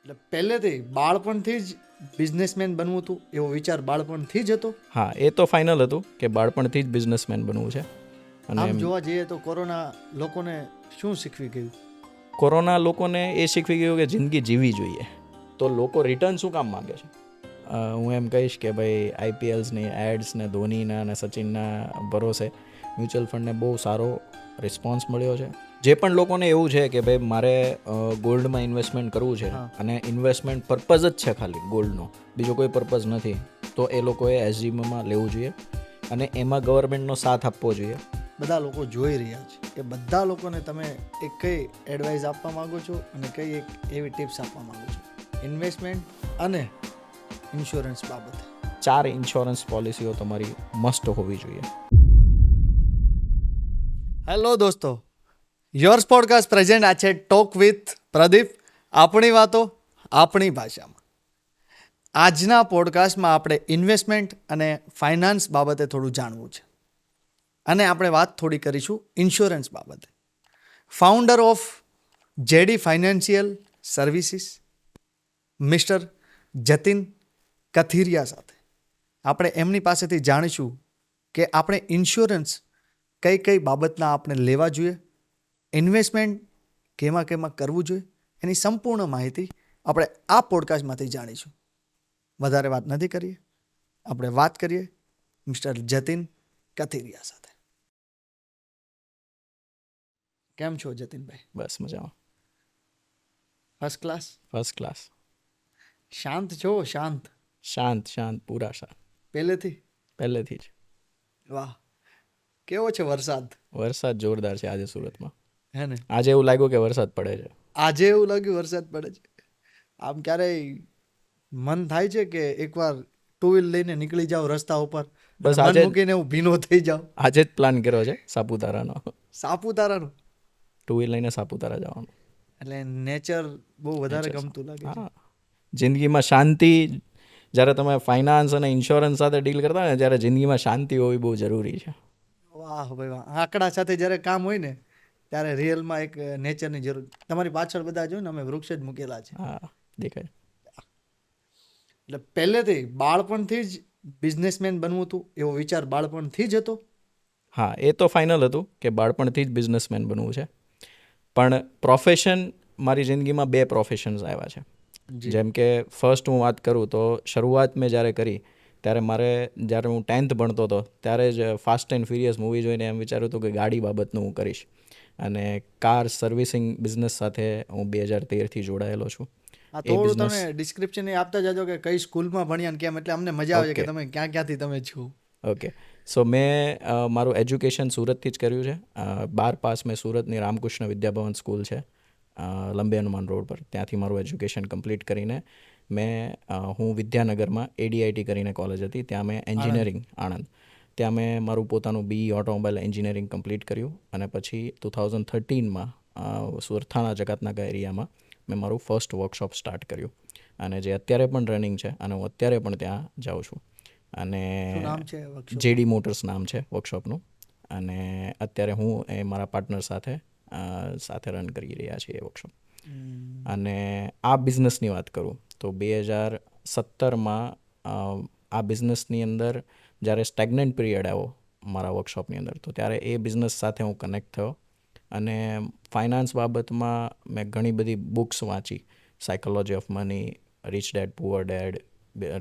એટલે પહેલેથી બાળપણથી જ બિઝનેસમેન બનવું હતું એવો વિચાર બાળપણથી જ હતો. હા, એ તો ફાઇનલ હતું કે બાળપણથી જ બિઝનેસમેન બનવું છે. અને આમ જોવા જઈએ તો કોરોના લોકોને શું શીખવી ગયું? કોરોના લોકોને એ શીખવી ગયું કે જિંદગી જીવવી જોઈએ. તો લોકો રિટર્ન શું કામ માગે છે? હું એમ કહીશ કે ભાઈ આઈપીએલ્સની એડ્સને ધોનીના અને સચિનના ભરોસે મ્યુચ્યુઅલ ફંડને બહુ સારો રિસ્પોન્સ મળ્યો છે. જે પણ લોકોને એવું છે કે ભાઈ મારે ગોલ્ડમાં ઇન્વેસ્ટમેન્ટ કરવું છે અને ઇન્વેસ્ટમેન્ટ પર્પઝ જ છે ખાલી ગોલ્ડનો, બીજો કોઈ પર્પઝ નથી, તો એ લોકોએ એસજીમાં લેવું જોઈએ અને એમાં ગવર્મેન્ટનો સાથ આપવો જોઈએ. બધા લોકો જોઈ રહ્યા છે કે બધા લોકોને તમે એક કઈ એડવાઇસ આપવા માંગો છો અને કઈ એક એવી ટિપ્સ આપવા માંગો છો ઇન્વેસ્ટમેન્ટ અને ઇન્સ્યોરન્સ બાબતે? 4 ઇન્સ્યોરન્સ પોલિસીઓ તમારી મસ્ટ હોવી જોઈએ. હેલો દોસ્તો, યોર્સ પોડકાસ્ટ પ્રેઝન્ટ આ છે ટોક વિથ પ્રદીપ, આપણી વાતો આપણી ભાષામાં. આજના પોડકાસ્ટમાં આપણે ઇન્વેસ્ટમેન્ટ અને ફાઇનાન્સ બાબતે થોડું જાણવું છે અને આપણે વાત થોડી કરીશું ઇન્સ્યોરન્સ બાબતે. Founder of JD financial services mister Jatin Kathiria સાથે આપણે એમની પાસેથી જાણીશું કે આપણે ઇન્સ્યોરન્સ કઈ કઈ બાબતના આપણે લેવા જોઈએ, ઇન્વેસ્ટમેન્ટ કેમાં કરવું જોઈએ, એની સંપૂર્ણ માહિતી આપણે આ પોડકાસ્ટમાંથી જાણીશું. વધારે વાત નથી કરીએ, આપણે વાત કરીએ મિસ્ટર જતિન કથિરિયા સાથે. કેમ છો જતિનભાઈ? બસ મજામાં, ફર્સ્ટ ક્લાસ. First class. શાંત છો? શાંત શાંત, પૂરા શાંત, પહેલેથી જ. વાહ, કેવો છે વરસાદ? વરસાદ જોરદાર છે આજે સુરતમાં. હે ને? આજે એવું લાગ્યું કે વરસાદ પડે છે. આજે એવું લાગ્યું વરસાદ પડે છે. આમ ક્યારેય મન થાય છે કે એકવાર ટુ વ્હીલ લઈને નીકળી જાઓ રસ્તા ઉપર, બસ મન આજે મૂકીને હું ભીનો થઈ જાઉં? આજે જ પ્લાન કર્યો છે સાપુતારાનો, સાપુતારાનું? ટુ વ્હીલ લઈને સાપુતારા જવાનું. એટલે નેચર બહુ વધારે Nature ગમતું લાગે છે. હા, જિંદગીમાં શાંતિ, જ્યારે તમે ફાઇનાન્સ અને ઇન્સ્યોરન્સ સાથે ડીલ કરતા હોય ને ત્યારે જિંદગીમાં શાંતિ હોવી બહુ જરૂરી છે. વાહ ભાઈ વાહ. આંકડા સાથે જ્યારે કામ હોય ને ત્યારે રિયલમાં એક નેચરની જરૂર. તમારી પાછળ બધા જો ને અમે વૃક્ષ જ મૂકેલા છે. હા, દેખાય. એટલે પહેલેથી બાળપણથી જ બિઝનેસમેન બનવું હતું એવો વિચાર બાળપણથી જ હતો. હા, એ તો ફાઇનલ હતું કે બાળપણથી જ બિઝનેસમેન બનવું છે. પણ પ્રોફેશન, મારી જિંદગીમાં 2 પ્રોફેશન્સ આવ્યા છે. જેમ કે ફર્સ્ટ હું વાત કરું તો શરૂઆત મેં જ્યારે કરી ત્યારે જ્યારે હું 10th ભણતો હતો ત્યારે જ ફાસ્ટ એન્ડ ફ્યુરિયસ મૂવી જોઈને એમ વિચાર્યું હતું કે ગાડી બાબતનું હું કરીશ. અને કાર સર્વિસિંગ બિઝનેસ સાથે હું 2013થી જોડાયેલો છું. હા, થોડું તમે ડિસ્ક્રિપ્શન એ આપતા જાજો કે કઈ સ્કૂલમાં ભણ્યા ને કેમ, એટલે અમને મજા આવે છે કે તમે ક્યાંથી તમે છો. ઓકે, સો મેં મારું એજ્યુકેશન સુરતથી જ કર્યું છે. 12 પાસ મેં સુરતની રામકૃષ્ણ વિદ્યાભવન સ્કૂલ છે લંબે હનુમાન રોડ પર, ત્યાંથી મારું એજ્યુકેશન કમ્પ્લીટ કરીને હું વિદ્યાનગરમાં ADIT કરીને કોલેજ હતી, ત્યાં મેં એન્જિનિયરિંગ, આણંદ, ત્યાં મેં મારું પોતાનું BE ઓટોમોબાઈલ એન્જિનિયરિંગ કમ્પ્લીટ કર્યું. અને પછી 2013માં સુરથાણા જકાતનાકા એરિયામાં મેં મારું ફર્સ્ટ વર્કશોપ સ્ટાર્ટ કર્યું અને જે અત્યારે પણ રનિંગ છે અને હું અત્યારે પણ ત્યાં જાઉં છું. અને JD મોટર્સ નામ છે વર્કશોપનું. અને અત્યારે હું એ મારા પાર્ટનર સાથે રન કરી રહ્યા છીએ એ વર્કશોપ. અને આ બિઝનેસની વાત કરું તો 2017માં આ બિઝનેસની અંદર જ્યારે સ્ટેગ્નન્ટ પીરિયડ આવ્યો મારા વર્કશોપની અંદર, તો ત્યારે એ બિઝનેસ સાથે હું કનેક્ટ થયો. અને ફાઇનાન્સ બાબતમાં મેં ઘણી બધી બુક્સ વાંચી, psychology of money, rich dead poor dead,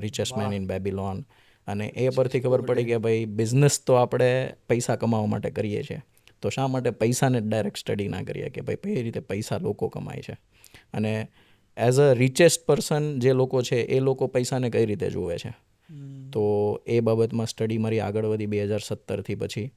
richest man in બેબીલોન. અને એ પરથી ખબર પડી કે ભાઈ બિઝનેસ તો આપણે પૈસા કમાવા માટે કરીએ છીએ, તો શા માટે પૈસાને ડાયરેક્ટ સ્ટડી ના કરીએ કે ભાઈ કઈ રીતે પૈસા લોકો કમાય છે. અને એઝ અ રિચેસ્ટ પર્સન જે લોકો છે એ લોકો પૈસાને કઈ રીતે જુએ છે, તો એ બાબતમાં સ્ટડી મારી આગળ વધી. 2017થી પછી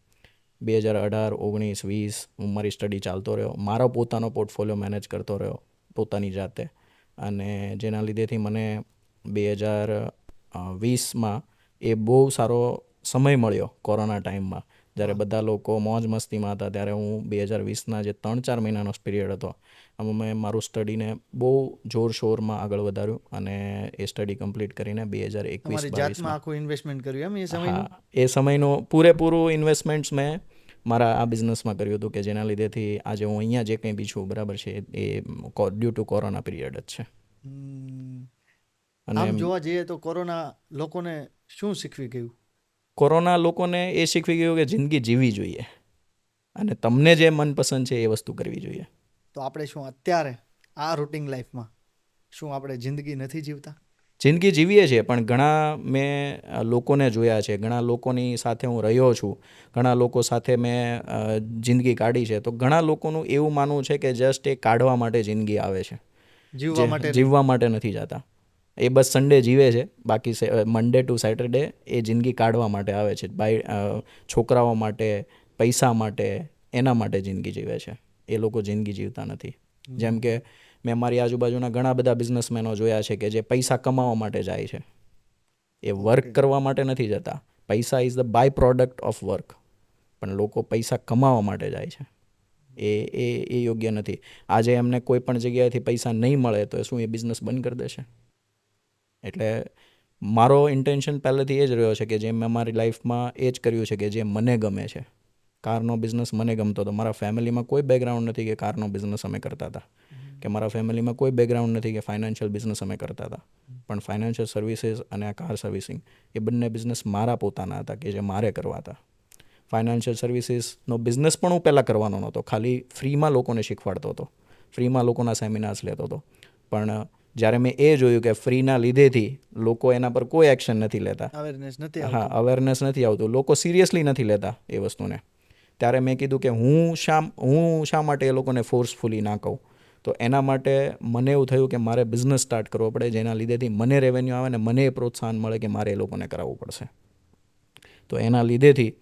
2018, 19, 20 હું મારી સ્ટડી ચાલતો રહ્યો, મારો પોતાનો પોર્ટફોલિયો મેનેજ કરતો રહ્યો પોતાની જાતે. અને જેના લીધેથી મને 2020માં એ બહુ સારો સમય મળ્યો કોરોના ટાઈમમાં, જ્યારે બધા લોકો મોજ મસ્તીમાં હતા. ત્યારે હું 2020ના જે 3-4 મહિનાનો પીરિયડ હતો, આમાં મેં મારું સ્ટડીને બહુ જોરશોરમાં આગળ વધાર્યું અને એ સ્ટડી કમ્પ્લીટ કરીને 2021-22માં એ સમયનું પૂરેપૂરું ઇન્વેસ્ટમેન્ટ્સ મેં મારા આ બિઝનેસમાં કર્યું હતું, કે જેના લીધેથી આજે હું અહીંયા જે કંઈ બી છું બરાબર છે એ ડ્યુ ટુ કોરોના પીરિયડ જ છે. અને આમ જોવા જઈએ તો કોરોના લોકોને શું શીખવી ગયું? કોરોના લોકોને એ શીખવી ગયું કે જિંદગી જીવવી જોઈએ અને તમને જે મનપસંદ છે એ વસ્તુ કરવી જોઈએ. તો આપણે શું અત્યારે આ રૂટિન લાઈફમાં શું આપણે જિંદગી નથી જીવતા? જિંદગી જીવીએ છીએ, પણ ઘણા મેં લોકોને જોયા છે, ઘણા લોકોની સાથે હું રહ્યો છું, ઘણા લોકો સાથે મેં જિંદગી કાઢી છે, તો ઘણા લોકોનું એવું માનવું છે કે જસ્ટ એ કાઢવા માટે જિંદગી આવે છે, જીવવા માટે નહીં. જીવવા માટે નથી જતા. એ બસ સન્ડે જીવે છે, બાકી મંડે ટુ સેટરડે એ જિંદગી કાઢવા માટે આવે છે, છોકરાઓ માટે, પૈસા માટે, એના માટે જિંદગી જીવે છે. એ લોકો જિંદગી જીવતા નથી. જેમ કે મેં મારી આજુબાજુના ઘણા બધા બિઝનેસમેનો જોયા છે કે જે પૈસા કમાવા માટે જાય છે, એ વર્ક કરવા માટે નથી જતા. પૈસા is the by product of work, પણ લોકો પૈસા કમાવા માટે જાય છે. એ યોગ્ય નથી. આજે એમને કોઈ પણ જગ્યાએથી પૈસા નહીં મળે તો શું એ બિઝનેસ બંધ કરી દેશે? એટલે મારો ઇન્ટેન્શન પહેલેથી એ જ રહ્યો છે કે જે મેં મારી લાઈફમાં એ જ કર્યું છે કે જે મને ગમે છે. કારનો બિઝનેસ મને ગમતો હતો. મારા ફેમિલીમાં કોઈ બેકગ્રાઉન્ડ નથી કે કારનો બિઝનેસ અમે કરતા હતા, કે મારા ફેમિલીમાં કોઈ બેકગ્રાઉન્ડ નથી કે ફાઇનાન્શિયલ બિઝનેસ અમે કરતા હતા. પણ ફાઇનાન્શિયલ સર્વિસીસ અને આ કાર સર્વિસિંગ એ બંને બિઝનેસ મારા પોતાના હતા કે જે મારે કરવા હતા. ફાઇનાન્શિયલ સર્વિસીસનો બિઝનેસ પણ હું પહેલાં કરવાનો નહોતો, ખાલી ફ્રીમાં લોકોને શીખવાડતો હતો, ફ્રીમાં લોકોના સેમિનાર્સ લેતો હતો. પણ જ્યારે મેં એ જોયું કે ફ્રીના લીધેથી લોકો એના પર કોઈ એક્શન નથી લેતા, અવેરનેસ નથી હા, આવતું. અવેરનેસ નથી આવતું, લોકો સિરિયસલી નથી લેતા એ વસ્તુને, ત્યારે મેં કીધું કે હું શા માટે એ લોકોને ફોર્સફુલી ના કહું. તો એના માટે મને એવું થયું કે મારે બિઝનેસ સ્ટાર્ટ કરવો પડે, જેના લીધેથી મને રેવન્યુ આવે ને મને એ પ્રોત્સાહન મળે કે મારે એ લોકોને કરાવવું પડશે. તો એના લીધેથી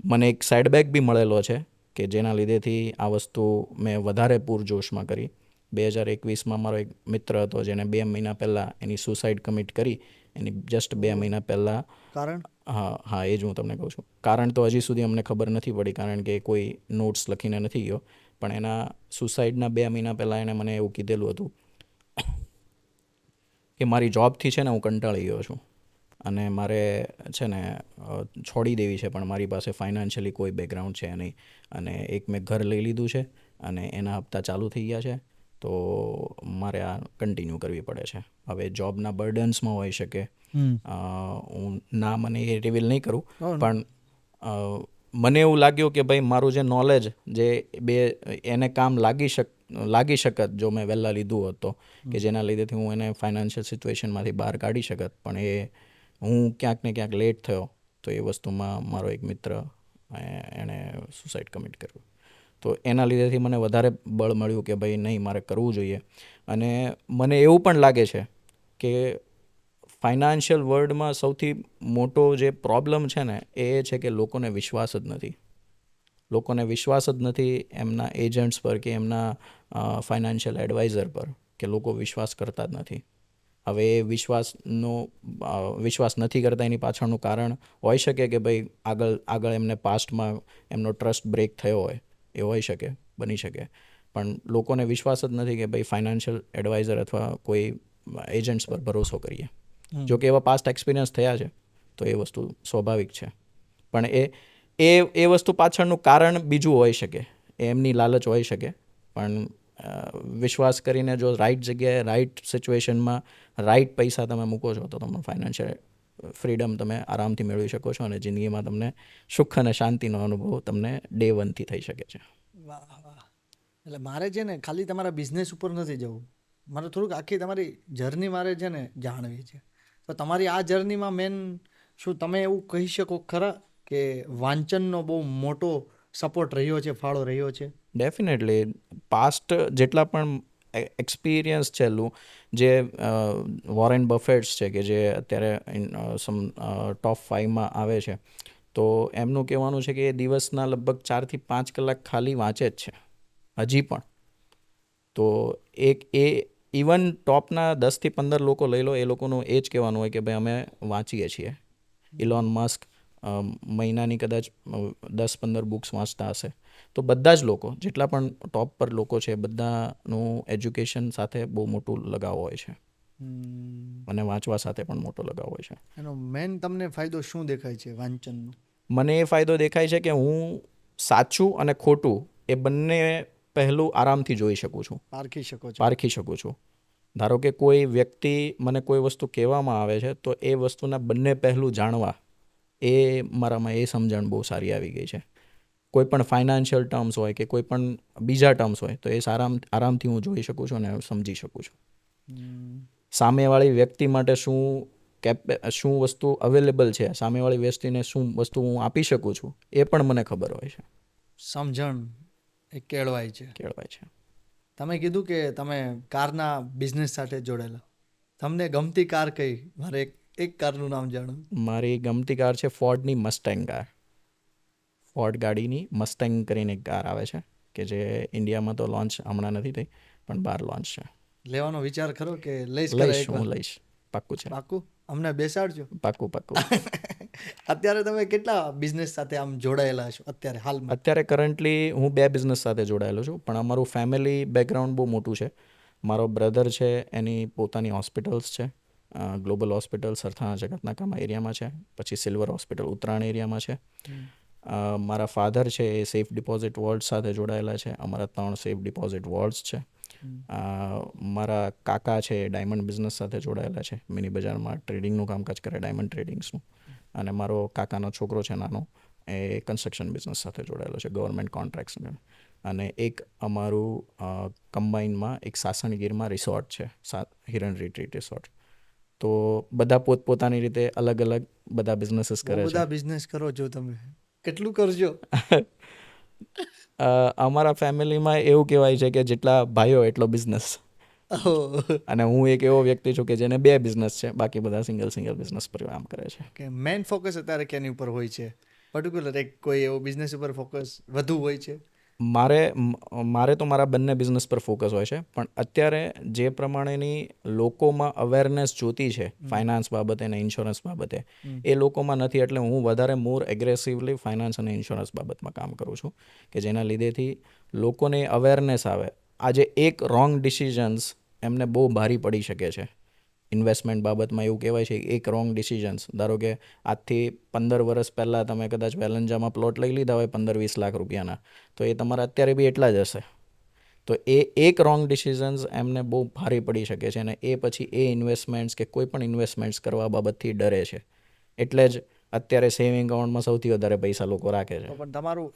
મને એક સાઇડબેક બી મળેલો છે કે જેના લીધેથી આ વસ્તુ મેં વધારે પૂરજોશમાં કરી. 2021માં મારો એક મિત્ર હતો જેને 2 મહિના પહેલાં એની સુસાઇડ કમિટ કરી. એની જસ્ટ 2 મહિના પહેલાં. કારણ? હા, એ જ હું તમને કહું છું. કારણ તો હજી સુધી અમને ખબર નથી પડી, કારણ કે કોઈ નોટ્સ લખીને નથી ગયો. પણ એના સુસાઇડના 2 મહિના પહેલાં એણે મને એવું કીધેલું હતું કે મારી જોબથી છે ને હું કંટાળી ગયો છું અને મારે છે ને છોડી દેવી છે, પણ મારી પાસે ફાઇનાન્શિયલી કોઈ બેકગ્રાઉન્ડ છે નહીં, અને એક મેં ઘર લઈ લીધું છે અને એના હપ્તા ચાલુ થઈ ગયા છે, તો મારે આ કન્ટિન્યુ કરવી પડે છે. હવે જોબના બર્ડન્સમાં હોઈ શકે, હું મને એ રિવીલ નહીં કરું, પણ મને એવું લાગ્યું કે ભાઈ મારું જે નોલેજ જે એને કામ લાગી શકત જો મેં વહેલા લીધું હોત તો, કે જેના લીધેથી હું એને ફાઇનાન્શિયલ સિચ્યુએશનમાંથી બહાર કાઢી શકત, પણ એ હું ક્યાંક ને ક્યાંક લેટ થયો, તો એ વસ્તુમાં મારો એક મિત્ર એણે સુસાઇડ કમિટ કર્યું. તો એના લીધેથી મને વધારે બળ મળ્યું કે ભાઈ નહીં, મારે કરવું જોઈએ. અને મને એવું પણ લાગે છે કે ફાઇનાન્શિયલ વર્લ્ડમાં સૌથી મોટો જે પ્રોબ્લેમ છે ને એ છે કે લોકોને વિશ્વાસ જ નથી. લોકોને વિશ્વાસ જ નથી એમના એજન્ટ્સ પર કે એમના ફાઇનાન્શિયલ એડવાઇઝર પર, કે લોકો વિશ્વાસ કરતા જ નથી. હવે એ વિશ્વાસ નથી કરતા એની પાછળનું કારણ હોઈ શકે કે ભાઈ આગળ એમને પાસ્ટમાં એમનો ટ્રસ્ટ બ્રેક થયો હોય, એ હોઈ શકે, બની શકે. પણ લોકોને વિશ્વાસ જ નથી કે ભાઈ ફાઇનાન્શિયલ એડવાઇઝર અથવા કોઈ એજન્ટ્સ પર ભરોસો કરીએ. જો કે એવા પાસ્ટ એક્સપિરિયન્સ થયા છે તો એ વસ્તુ સ્વાભાવિક છે, પણ એ વસ્તુ પાછળનું કારણ બીજું હોઈ શકે, એમની લાલચ હોઈ શકે. પણ વિશ્વાસ કરીને જો રાઈટ જગ્યાએ, રાઈટ સિચ્યુએશનમાં, રાઈટ પૈસા તમે મૂકો છો તો તમે ફાઇનાન્શિયલ ફ્રીડમ તમે આરામથી મેળવી શકો છો, અને જિંદગીમાં તમને સુખ અને શાંતિનો અનુભવ તમને ડે 1થી થઈ શકે છે. વાહ વાહ. એટલે મારે છે ને ખાલી તમારા બિઝનેસ ઉપર નથી જવું, મારે થોડુંક આખી તમારી જર્ની મારે છે ને જાણવી છે. તો તમારી આ જર્નીમાં મેન શું તમે એવું કહી શકો ખરા કે વાંચનનો બહુ મોટો સપોર્ટ રહ્યો છે, ફાળો રહ્યો છે? ડેફિનેટલી. પાસ્ટ જેટલા પણ એક્સપિરિયન્સ છેલ્લું જે વોરેન બફેટ્સ છે કે જે અત્યારે ટોપ 5માં આવે છે, તો એમનું કહેવાનું છે કે એ દિવસના લગભગ 4 થી 5 કલાક ખાલી વાંચે જ છે હજી પણ. તો એ ઇવન ટોપના 10 થી 15 લોકો લઈ લો, એ લોકોનું એ જ કહેવાનું હોય કે ભાઈ અમે વાંચીએ છીએ. ઇલોન મસ્ક મહિનાની કદાચ 10-15 બુક્સ વાંચતા હશે. તો બધા જ લોકો, જેટલા પણ ટોપ પર લોકો છે, બધાનું એજ્યુકેશન સાથે બહુ મોટું લગાવ હોય છે, અને વાંચવા સાથે પણ મોટો લગાવ હોય છે. એનો મેન તમને ફાયદો શું દેખાય છે વાંચનનો? મને એ ફાયદો દેખાય છે કે હું સાચું અને ખોટું એ બંને પહેલું આરામથી જોઈ શકું છું, પારખી શકો છો. પારખી શકું છું. ધારો કે કોઈ વ્યક્તિ મને કોઈ વસ્તુ કહેવામાં આવે છે તો એ વસ્તુના બંને પહેલું જાણવા, એ મારામાં એ સમજણ બહુ સારી આવી ગઈ છે. કોઈ પણ ફાઇનાન્શિયલ ટર્મ્સ હોય કે કોઈ પણ બીજા ટર્મ્સ હોય તો એ આરામથી હું જોઈ શકું છું અને સમજી શકું છું. સામેવાળી વ્યક્તિ માટે શું વસ્તુ અવેલેબલ છે, સામેવાળી વ્યક્તિને શું વસ્તુ હું આપી શકું છું, એ પણ મને ખબર હોય છે, સમજણ એ કેળવાય છે. કહેવાય છે. તમે કીધું કે તમે કારના બિઝનેસ સાથે જોડેલા, તમને ગમતી કાર કઈ? મારે એક કારનું નામ જાણવું. મારી ગમતી કાર છે ફોર્ડની મસ્ટેંગ કાર. ફોર્ડ ગાડીની મસ્ટેંગ કરીને એક કાર આવે છે કે જે ઇન્ડિયામાં તો લોન્ચ હમણાં નથી થઈ પણ બહાર લોન્ચ છે. લેવાનો વિચાર ખરો કે લઈશ ખરા લઈશ, એકવાર? હું લઈશ, પાક્કું છે, પાકું અમને બેસાડજો. પાક્કું. અત્યારે તમે કેટલા બિઝનેસ સાથે આમ જોડાયેલા છો અત્યારે હાલમાં? અત્યારે કરન્ટલી હું 2 બિઝનેસ સાથે જોડાયેલો છું, પણ અમારું ફેમિલી બેકગ્રાઉન્ડ બહુ મોટું છે. મારો બ્રધર છે, એની પોતાની હોસ્પિટલ્સ છે. ગ્લોબલ હોસ્પિટલ સરથાણા જગતનાકામાં એરિયામાં છે. પછી સિલ્વર હોસ્પિટલ ઉત્તરાયણ એરિયામાં છે. મારા ફાધર છે એ સેફ ડિપોઝિટ વોલ્ટ સાથે જોડાયેલા છે. અમારા 3 સેફ ડિપોઝિટ વોલ્ટ્સ છે. મારા કાકા છે એ ડાયમંડ બિઝનેસ સાથે જોડાયેલા છે. મિની બજારમાં ટ્રેડિંગનું કામકાજ કરે, ડાયમંડ ટ્રેડિંગ્સનું. અને મારો કાકાનો છોકરો છે નાનો, એ કન્સ્ટ્રક્શન બિઝનેસ સાથે જોડાયેલો છે, ગવર્મેન્ટ કોન્ટ્રાક્ટ્સ. અને એક અમારું કમ્બાઇનમાં એક સાસણગીરમાં રિસોર્ટ છે, હિરણ રિટ્રીટ રિસોર્ટ. તો બધા પોતપોતાની રીતે અલગ અલગ બધા બિઝનેસીસ કરે છે. બધા બિઝનેસ કરો છો તમે, કેટલું કરજો? અમારા ફેમિલીમાં એવું કહેવાય છે કે જેટલા ભાઈઓ એટલો બિઝનેસ. અને હું એક એવો વ્યક્તિ છું કે જેને 2 બિઝનેસ છે, બાકી બધા સિંગલ બિઝનેસ પર કામ કરે છે. કે મેઇન ફોકસ અત્યારે કેની ઉપર હોય છે? પર્ટિક્યુલર એક કોઈ એવો બિઝનેસ ઉપર ફોકસ વધુ હોય છે? મારે તો મારા બંને બિઝનેસ પર ફોકસ હોય છે, પણ અત્યારે જે પ્રમાણેની લોકોમાં અવેરનેસ જોતી છે ફાઇનાન્સ બાબતે અને ઇન્સ્યોરન્સ બાબતે, એ લોકોમાં નથી. એટલે હું વધારે મોર એગ્રેસિવલી ફાઇનાન્સ અને ઇન્સ્યોરન્સ બાબતમાં કામ કરું છું કે જેના લીધેથી લોકોને અવેરનેસ આવે. આજે એક રોંગ ડિસિઝન્સ એમને બહુ ભારી પડી શકે છે. ઇન્વેસ્ટમેન્ટ બાબતમાં એવું કહેવાય છે એક રોંગ ડિસિઝન્સ, ધારો કે આજથી 15 વર્ષ પહેલાં તમે કદાચ વેલંજામાં પ્લોટ લઈ લીધા હોય 15-20 લાખ રૂપિયાના, તો એ તમારા અત્યારે બી એટલા જ હશે. તો એ એક રોંગ ડિસિઝન્સ એમને બહુ ભારી પડી શકે છે અને એ પછી એ ઇન્વેસ્ટમેન્ટ્સ કે કોઈ પણ ઇન્વેસ્ટમેન્ટ્સ કરવા બાબતથી ડરે છે. એટલે જ અત્યારે સેવિંગ એકાઉન્ટમાં સૌથી વધારે પૈસા લોકો રાખે છે. પણ તમારું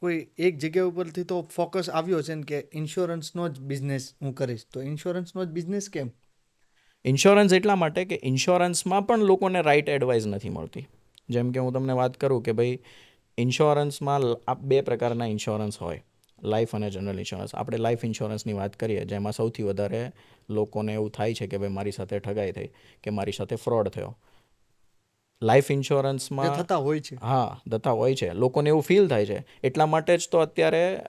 કોઈ એક જગ્યા ઉપરથી તો ફોકસ આવ્યો છે ને કે ઇન્સ્યોરન્સનો જ બિઝનેસ હું કરીશ, તો ઇન્સ્યોરન્સનો જ બિઝનેસ કેમ? ઇન્સ્યોરન્સ એટલા માટે કે ઇન્સ્યોરન્સમાં પણ લોકોને રાઇટ એડવાઇસ નથી મળતી. જેમ કે હું તમને વાત કરું કે ભાઈ ઇન્સ્યોરન્સમાં 2 પ્રકારના ઇન્સ્યોરન્સ હોય, લાઈફ અને જનરલ ઇન્સ્યોરન્સ. આપણે લાઈફ ઇન્સ્યોરન્સની વાત કરીએ જેમાં સૌથી વધારે લોકોને એવું થાય છે કે ભાઈ મારી સાથે ઠગાઈ થઈ કે મારી સાથે ફ્રોડ થયો. લાઈફ ઇન્સ્યોરન્સમાં થતા હોય છે. થતા હોય છે, લોકોને એવું ફીલ થાય છે. એટલા માટે જ તો અત્યારે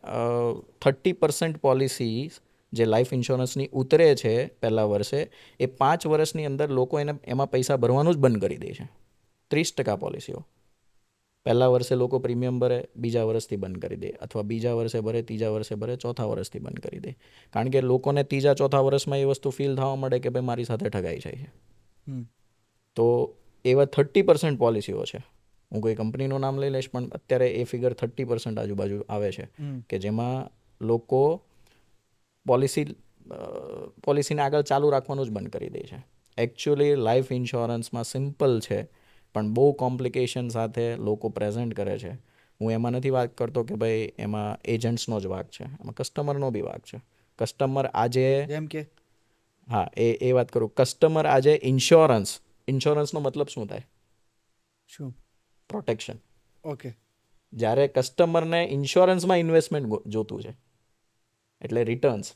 30% પોલિસી જે લાઈફ ઇન્સ્યોરન્સની ઉતરે છે પહેલા વર્ષે, એ 5 વર્ષની અંદર લોકો એમાં પૈસા ભરવાનું જ બંધ કરી દે છે. 30% પોલિસીઓ પહેલા વર્ષે લોકો પ્રીમિયમ ભરે, બીજા વર્ષથી બંધ કરી દે, અથવા બીજા વર્ષે ભરે, ત્રીજા વર્ષે ભરે, ચોથા વર્ષથી બંધ કરી દે. કારણ કે લોકોને ત્રીજા ચોથા વર્ષમાં એ વસ્તુ ફીલ થવા મળે કે ભાઈ મારી સાથે ઠગાઈ જાય છે. તો એવા 30% પોલિસીઓ છે. હું કોઈ કંપનીનું નામ લઈ લઈશ પણ અત્યારે એ ફિગર 30% આજુબાજુ આવે છે કે જેમાં લોકો પોલિસીને આગળ ચાલુ રાખવાનું જ બંધ કરી દે છે. એકચ્યુઅલી લાઈફ ઇન્સ્યોરન્સમાં સિમ્પલ છે પણ બહુ કોમ્પ્લિકેશન સાથે લોકો પ્રેઝન્ટ કરે છે. હું એમાં નથી વાત કરતો કે ભાઈ એમાં એજન્ટ્સનો જ વાંક છે, એમાં કસ્ટમરનો બી વાંક છે. કસ્ટમર આજે જેમ કે એ વાત કરું. કસ્ટમર આજે ઇન્સ્યોરન્સનો મતલબ શું થાય? શું? પ્રોટેક્શન. ઓકે. જ્યારે કસ્ટમરને ઇન્સ્યોરન્સમાં ઇન્વેસ્ટમેન્ટ જોતું છે એટલે રિટર્ન્સ.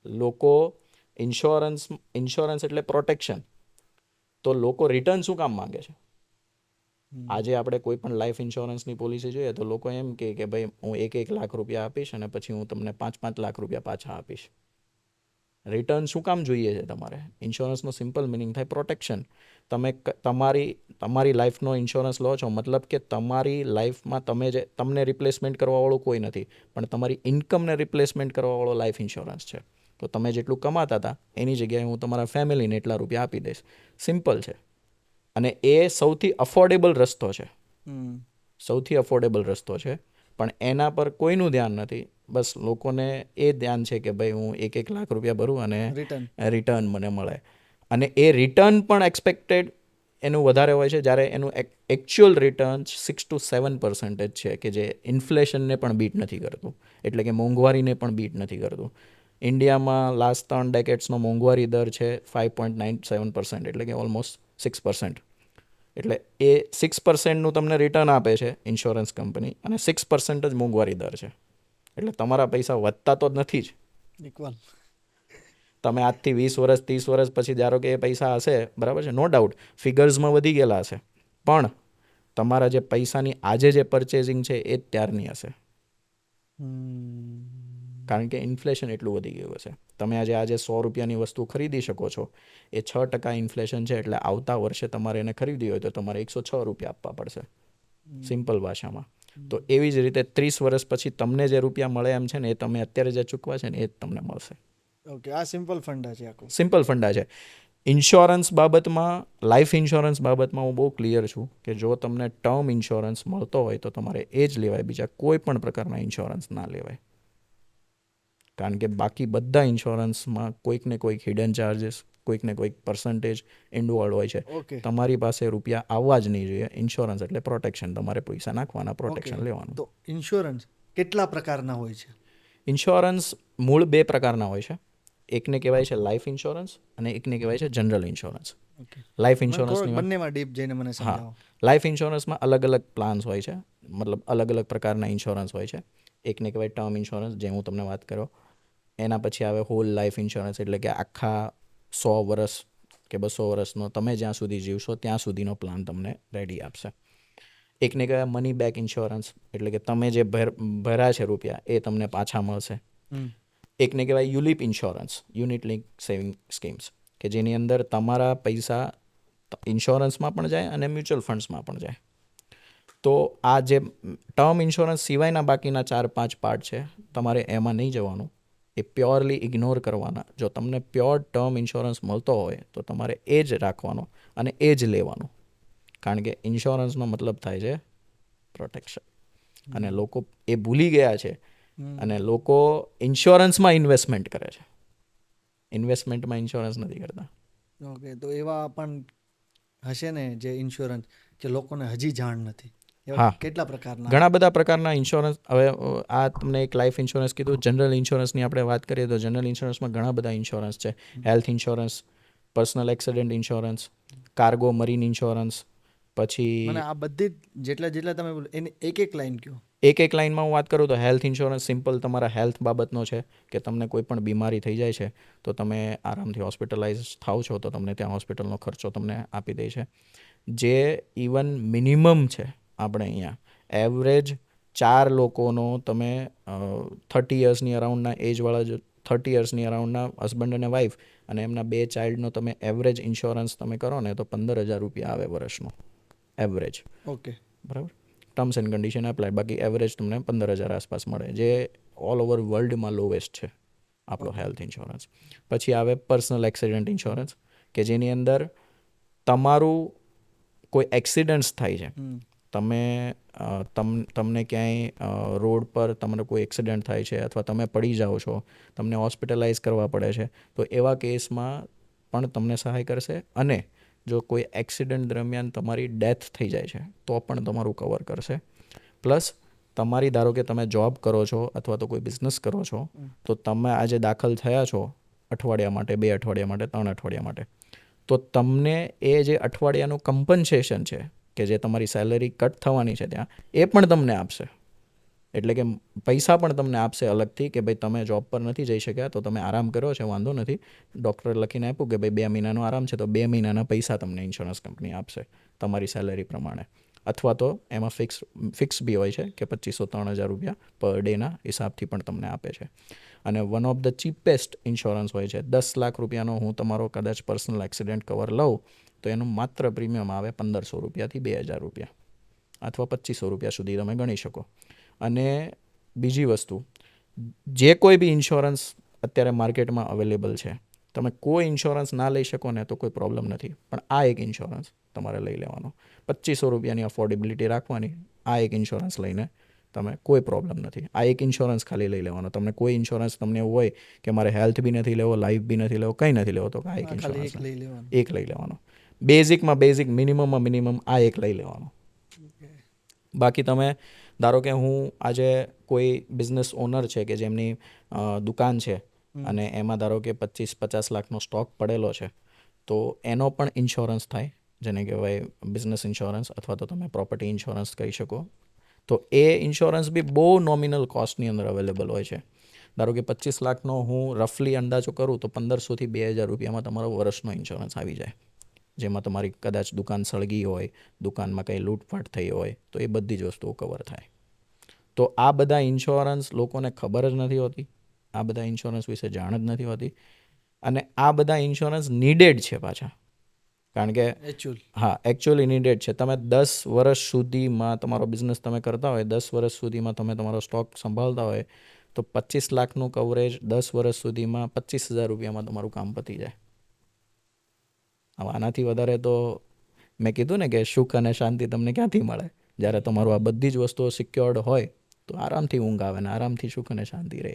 લોકો ઇન્સ્યોરન્સ એટલે પ્રોટેક્શન, તો લોકો રિટર્ન શું કામ માંગે છે? આજે આપણે કોઈ પણ લાઈફ ઇન્સ્યોરન્સની પોલિસી જોઈએ તો લોકો એમ કે ભાઈ હું 1 લાખ રૂપિયા આપીશ અને પછી હું તમને 5 લાખ રૂપિયા પાછા આપીશ. રિટર્ન શું કામ જોઈએ છે તમારે? ઇન્સ્યોરન્સનો સિમ્પલ મિનિંગ થાય પ્રોટેક્શન. તમે તમારી લાઈફનો ઇન્સ્યોરન્સ લો છો મતલબ કે તમારી લાઈફમાં તમને રિપ્લેસમેન્ટ કરવાવાળું કોઈ નથી, પણ તમારી ઇન્કમને રિપ્લેસમેન્ટ કરવાવાળો લાઈફ ઇન્સ્યોરન્સ છે. તો તમે જેટલું કમાતા હતા એની જગ્યાએ હું તમારા ફેમિલીને એટલા રૂપિયા આપી દઈશ. સિમ્પલ છે. અને એ સૌથી અફોર્ડેબલ રસ્તો છે. પણ એના પર કોઈનું ધ્યાન નથી. બસ લોકોને એ ધ્યાન છે કે ભાઈ હું 1 લાખ રૂપિયા ભરું અને રિટર્ન રિટર્ન મને મળે, અને એ રિટર્ન પણ એક્સપેક્ટેડ એનું વધારે હોય છે, જ્યારે એનું એકચ્યુઅલ રિટર્ન 6-7% છે, કે જે ઇન્ફ્લેશનને પણ બીટ નથી કરતું, એટલે કે મોંઘવારીને પણ બીટ નથી કરતું. ઇન્ડિયામાં લાસ્ટ 3 ડેકેડ્સનો મોંઘવારી દર છે 5.97%, એટલે કે ઓલમોસ્ટ 6%. એટલે એ 6%નું તમને રિટર્ન આપે છે ઇન્સ્યોરન્સ કંપની, અને 6% જ મોંઘવારી દર છે. એટલે તમારા પૈસા વધતા તો નથી જ. ઇક્વલ. તમે આજથી 20 વર્ષ 30 વર્ષ પછી ધારો કે એ પૈસા હશે, બરાબર છે, નો ડાઉટ ફિગર્સમાં વધી ગયેલા હશે, પણ તમારા જે પૈસાની આજે જે પરચેઝિંગ છે એ જ ત્યારની હશે, કારણ કે ઇન્ફ્લેશન એટલું વધી ગયું હશે. તમે આજે 100 રૂપિયાની વસ્તુ ખરીદી શકો છો, એ 6% ઇન્ફ્લેશન છે, એટલે આવતા વર્ષે તમારે એને ખરીદવી હોય તો તમારે 106 રૂપિયા આપવા પડશે, સિમ્પલ ભાષામાં. તો એવી જ રીતે 30 વર્ષ પછી તમને જે રૂપિયા મળે એમ છે ને, એ તમે અત્યારે જે ચૂકવા છે ને એ જ તમને મળશે. ઓકે, આ સિમ્પલ ફંડા છે આખું. સિમ્પલ ફંડા છે. ઇન્સ્યોરન્સ બાબતમાં, લાઈફ ઇન્સ્યોરન્સ બાબતમાં હું બહુ ક્લિયર છું કે જો તમને ટર્મ ઇન્સ્યોરન્સ મળતો હોય તો તમારે એ જ લેવાય, બીજા કોઈ પણ પ્રકારના ઇન્સ્યોરન્સ ના લેવાય. કારણ કે બાકી બધા ઇન્સ્યોરન્સમાં કોઈક ને કોઈક હિડન ચાર્जेस, કોઈક ને કોઈક પર્સન્ટેજ ઇન્વોલ્વ હોય છે. ઓકે તમારી પાસે રૂપિયા આવવા જ નહીં જોઈએ. ઇન્સ્યોરન્સ એટલે પ્રોટેક્શન, તમારે પૈસા નાખવાના, પ્રોટેક્શન લેવાનું. તો ઇન્સ્યોરન્સ કેટલા પ્રકારના હોય છે? ઇન્સ્યોરન્સ મૂળ 2 પ્રકારના હોય છે. એકને કહેવાય છે લાઈફ ઇન્સ્યોરન્સ અને એકને કહેવાય છે જનરલ ઇન્સ્યોરન્સ. ઓકે, લાઈફ ઇન્સ્યોરન્સની બંનેમાં ડીપ જઈને મને સમજાવો. લાઈફ ઇન્સ્યોરન્સમાં અલગ અલગ પ્લાન્સ હોય છે, મતલબ અલગ અલગ પ્રકારના ઇન્સ્યોરન્સ હોય છે. એકને કહેવાય ટર્મ ઇન્સ્યોરન્સ, જે હું તમને વાત કર્યો. એના પછી આવે હોલ લાઈફ ઇન્સ્યોરન્સ, એટલે કે આખા 100 વર્ષ કે 200 વર્ષનો તમે જ્યાં સુધી જીવશો ત્યાં સુધીનો પ્લાન તમને રેડી આપશે. એકને કહેવાય મની બેક ઇન્સ્યોરન્સ, એટલે કે તમે જે ભર્યા છે રૂપિયા એ તમને પાછા મળશે. એકને કહેવાય ULIP insurance, unit link saving schemes, કે જેની અંદર તમારા પૈસા ઇન્સ્યોરન્સમાં પણ જાય અને મ્યુચ્યુઅલ ફંડ્સમાં પણ જાય. તો આ જે ટર્મ ઇન્સ્યોરન્સ સિવાયના બાકીના 4-5 પાર્ટ છે, તમારે એમાં નહીં જવાનું, એ પ્યોરલી ઇગ્નોર કરવાના. જો તમને પ્યોર ટર્મ ઇન્સ્યોરન્સ મળતો હોય તો તમારે એ જ રાખવાનો અને એ જ લેવાનું, કારણ કે ઇન્સ્યોરન્સનો મતલબ થાય છે પ્રોટેક્શન. અને લોકો એ ભૂલી ગયા છે, અને લોકો ઇન્સ્યોરન્સમાં ઇન્વેસ્ટમેન્ટ કરે છે, ઇન્વેસ્ટમેન્ટમાં ઇન્સ્યોરન્સ નથી કરતા. ઓકે, તો એવા પણ હશે ને જે ઇન્સ્યોરન્સ કે લોકોને હજી જાણ નથી? એવા કેટલા પ્રકારના? ઘણા બધા પ્રકારના ઇન્સ્યોરન્સ. હવે આ તમને એક લાઈફ ઇન્સ્યોરન્સ કીધું. જનરલ ઇન્સ્યોરન્સની આપણે વાત કરીએ તો જનરલ ઇન્સ્યોરન્સમાં ઘણા બધા ઇન્સ્યોરન્સ છે. Health insurance, personal accident insurance, cargo marine insurance, પછી મને આ બધી જેટલા તમે બોલો એની એક લાઈન કયો. એક લાઇનમાં હું વાત કરું તો હેલ્થ ઇન્સ્યોરન્સ સિમ્પલ તમારા હેલ્થ બાબતનો છે, કે તમને કોઈ પણ બીમારી થઈ જાય છે તો તમે આરામથી હોસ્પિટલાઇઝ થાવ છો તો તમને ત્યાં હોસ્પિટલનો ખર્ચો તમને આપી દે છે. જે ઇવન મિનિમમ છે આપણે અહીંયા એવરેજ 4 લોકોનો તમે 30 યર્સની અરાઉન્ડના એજવાળા, જો 30 યર્સની અરાઉન્ડના હસબન્ડ અને વાઈફ અને એમના 2 ચાઇલ્ડનો તમે એવરેજ ઇન્સ્યોરન્સ તમે કરો ને તો 15,000 રૂપિયા આવે વર્ષનો એવરેજ. ઓકે, બરાબર. ટર્મ્સ એન્ડ કન્ડિશન એપ્લાય, બાકી એવરેજ તમને 15,000 આસપાસ મળે, જે ઓલ ઓવર વર્લ્ડમાં લોવેસ્ટ છે આપણો હેલ્થ ઇન્સ્યોરન્સ. પછી આવે પર્સનલ એક્સિડન્ટ ઇન્સ્યોરન્સ, કે જેની અંદર તમારું કોઈ એક્સિડન્ટ્સ થાય છે, તમને ક્યાંય રોડ પર તમને કોઈ એક્સિડન્ટ થાય છે અથવા તમે પડી જાઓ છો, તમને હોસ્પિટલાઇઝ કરવા પડે છે, તો એવા કેસમાં પણ તમને સહાય કરશે. અને જો કોઈ એક્સિડન્ટ દરમિયાન તમારી ડેથ થઈ જાય છે તો પણ તમારું કવર કરશે. પ્લસ તમારી ધારો કે તમે જોબ કરો છો અથવા તો કોઈ બિઝનેસ કરો છો, તો તમે આજે દાખલ થયા છો અઠવાડિયા માટે, 2 અઠવાડિયા માટે, 3 અઠવાડિયા માટે, તો તમને એ જે અઠવાડિયાનું કમ્પન્સેશન છે, કે જે તમારી સેલરી કટ થવાની છે ત્યાં, એ પણ તમને આપશે. એટલે કે પૈસા પણ તમને આપશે અલગથી, કે ભાઈ તમે જોબ પર નથી જઈ શક્યા તો તમે આરામ કર્યો છે, વાંધો નથી, ડૉક્ટરે લખીને આપ્યું કે ભાઈ 2 મહિનાનો આરામ છે, તો 2 મહિનાના પૈસા તમને ઇન્સ્યોરન્સ કંપની આપશે તમારી સેલરી પ્રમાણે. અથવા તો એમાં ફિક્સ બી હોય છે કે 2,500-3,000 રૂપિયા પર ડેના હિસાબથી પણ તમને આપે છે. અને one of the cheapest insurance હોય છે. 10 લાખ રૂપિયાનો હું તમારો કદાચ પર્સનલ એક્સિડન્ટ કવર લઉં તો એનું માત્ર પ્રીમિયમ આવે 1,500 રૂપિયાથી 2,000 રૂપિયા, અથવા 2,500 રૂપિયા સુધી તમે ગણી શકો. અને બીજી વસ્તુ, જે કોઈ બી ઇન્સ્યોરન્સ અત્યારે માર્કેટમાં અવેલેબલ છે, તમે કોઈ ઇન્સ્યોરન્સ ના લઈ શકો ને તો કોઈ પ્રોબ્લેમ નથી, પણ આ એક ઇન્સ્યોરન્સ તમારે લઈ લેવાનો. 2,500 રૂપિયાની અફોર્ડેબિલિટી રાખવાની, આ એક ઇન્સ્યોરન્સ લઈને તમે કોઈ પ્રોબ્લેમ નથી. આ એક ઇન્સ્યોરન્સ ખાલી લઈ લેવાનો. તમને કોઈ ઇન્સ્યોરન્સ તમને એવું હોય કે મારે હેલ્થ બી નથી લેવો, લાઈફ બી નથી લેવો, કંઈ નથી લેવો, તો આ એક ખાલી ઇન્સ્યોરન્સ એક લઈ લેવાનું. એક લઈ લેવાનો. બેઝિકમાં બેઝિક, મિનિમમમાં મિનિમમ આ એક લઈ લેવાનો. બાકી તમે ધારો કે હું આજે કોઈ બિઝનેસ ઓનર છે કે જેમની દુકાન છે અને એમાં ધારો કે 25-50 લાખનો સ્ટોક પડેલો છે, તો એનો પણ ઇન્સ્યોરન્સ થાય, જેને કહેવાય બિઝનેસ ઇન્સ્યોરન્સ, અથવા તો તમે પ્રોપર્ટી ઇન્સ્યોરન્સ કહી શકો. તો એ ઇન્સ્યોરન્સ બી બહુ નોમિનલ કોસ્ટની અંદર અવેલેબલ હોય છે. ધારો કે 25 લાખનો હું રફલી અંદાજો કરું તો 1500 થી 2000 રૂપિયામાં તમારો વર્ષનો ઇન્સ્યોરન્સ આવી જાય, જેમાં તમારી કદાચ દુકાન સળગી હોય, દુકાનમાં કંઈ લૂંટફાટ થઈ હોય, તો એ બધી જ વસ્તુઓ કવર થાય. તો આ બધા ઇન્સ્યોરન્સ લોકોને ખબર જ નથી હોતી, આ બધા ઇન્સ્યોરન્સ વિશે જાણ જ નથી હોતી, અને આ બધા ઇન્સ્યોરન્સ નીડેડ છે પાછા. કારણ કે હા, એકચ્યુઅલી નીડેડ છે. તમે 10 વર્ષ સુધીમાં તમારો બિઝનેસ તમે કરતા હોય, 10 વર્ષ સુધીમાં તમે તમારો સ્ટોક સંભાળતા હોય, તો 25 લાખનું કવરેજ 10 વર્ષ સુધીમાં 25,000 રૂપિયામાં તમારું કામ પતી જાય. હવે આનાથી વધારે તો મેં કીધું ને કે સુખ અને શાંતિ તમને ક્યાંથી મળે? જ્યારે તમારું આ બધી જ વસ્તુઓ સિક્યોર્ડ હોય તો આરામથી ઊંઘ આવે ને આરામથી સુખ અને શાંતિ રહે,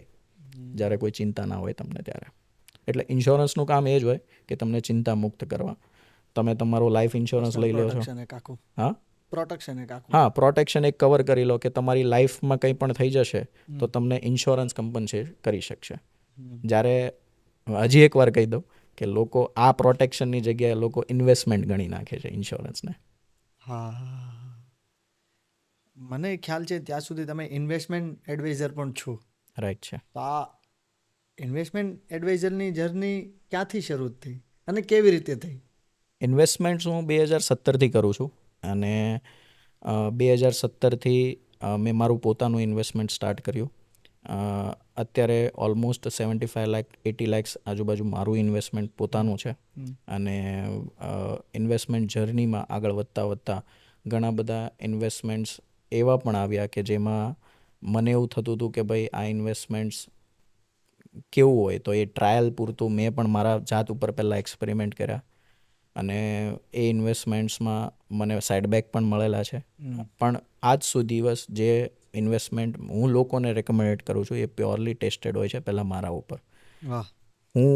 જ્યારે કોઈ ચિંતા ના હોય તમને ત્યારે. એટલે ઇન્સ્યોરન્સનું કામ એ જ હોય કે તમને ચિંતા મુક્ત કરવા. તમે તમારો લાઈફ ઇન્સ્યોરન્સ લઈ લો છો. હા, પ્રોટેક્શન એક કવર કરી લો કે તમારી લાઈફમાં કંઈ પણ થઈ જશે તો તમને ઇન્સ્યોરન્સ કમ્પન્સેટ કરી શકશે. જ્યારે હજી એક વાર કહી દઉં કે લોકો આ પ્રોટેક્શનની જગ્યાએ લોકો ઇન્વેસ્ટમેન્ટ ગણી નાખે છે ઇન્સ્યોરન્સને. હા, મને ખ્યાલ છે ત્યાં સુધી તમે ઇન્વેસ્ટમેન્ટ એડવાઇઝર પણ છો. રાઈટ છે. તો આ ઇન્વેસ્ટમેન્ટ એડવાઇઝરની જર્ની ક્યાંથી શરૂ થઈ અને કેવી રીતે થઈ? ઇન્વેસ્ટમેન્ટ્સ હું 2017થી કરું છું, અને 2017થી મેં મારું પોતાનું ઇન્વેસ્ટમેન્ટ સ્ટાર્ટ કર્યું. અત્યારે ઓલમોસ્ટ 75 લાખ 80 લાખ આજુબાજુ મારું ઇન્વેસ્ટમેન્ટ પોતાનું છે. અને ઇન્વેસ્ટમેન્ટ જર્નીમાં આગળ વધતા વધતા ઘણા બધા ઇન્વેસ્ટમેન્ટ્સ એવા પણ આવ્યા કે જેમાં મને એવું થતું હતું કે ભાઈ આ ઇન્વેસ્ટમેન્ટ્સ કેવું હોય, તો એ ટ્રાયલ પૂરતું મેં પણ મારા જાત ઉપર પહેલાં એક્સપેરિમેન્ટ કર્યા, અને એ ઇન્વેસ્ટમેન્ટ્સમાં મને સાઇડબેક પણ મળેલા છે. પણ આજ સુધી દિવસ જે ઇન્વેસ્ટમેન્ટ હું લોકોને રેકમેન્ડ કરું છું એ પ્યોરલી ટેસ્ટેડ હોય છે પહેલાં મારા ઉપર. હું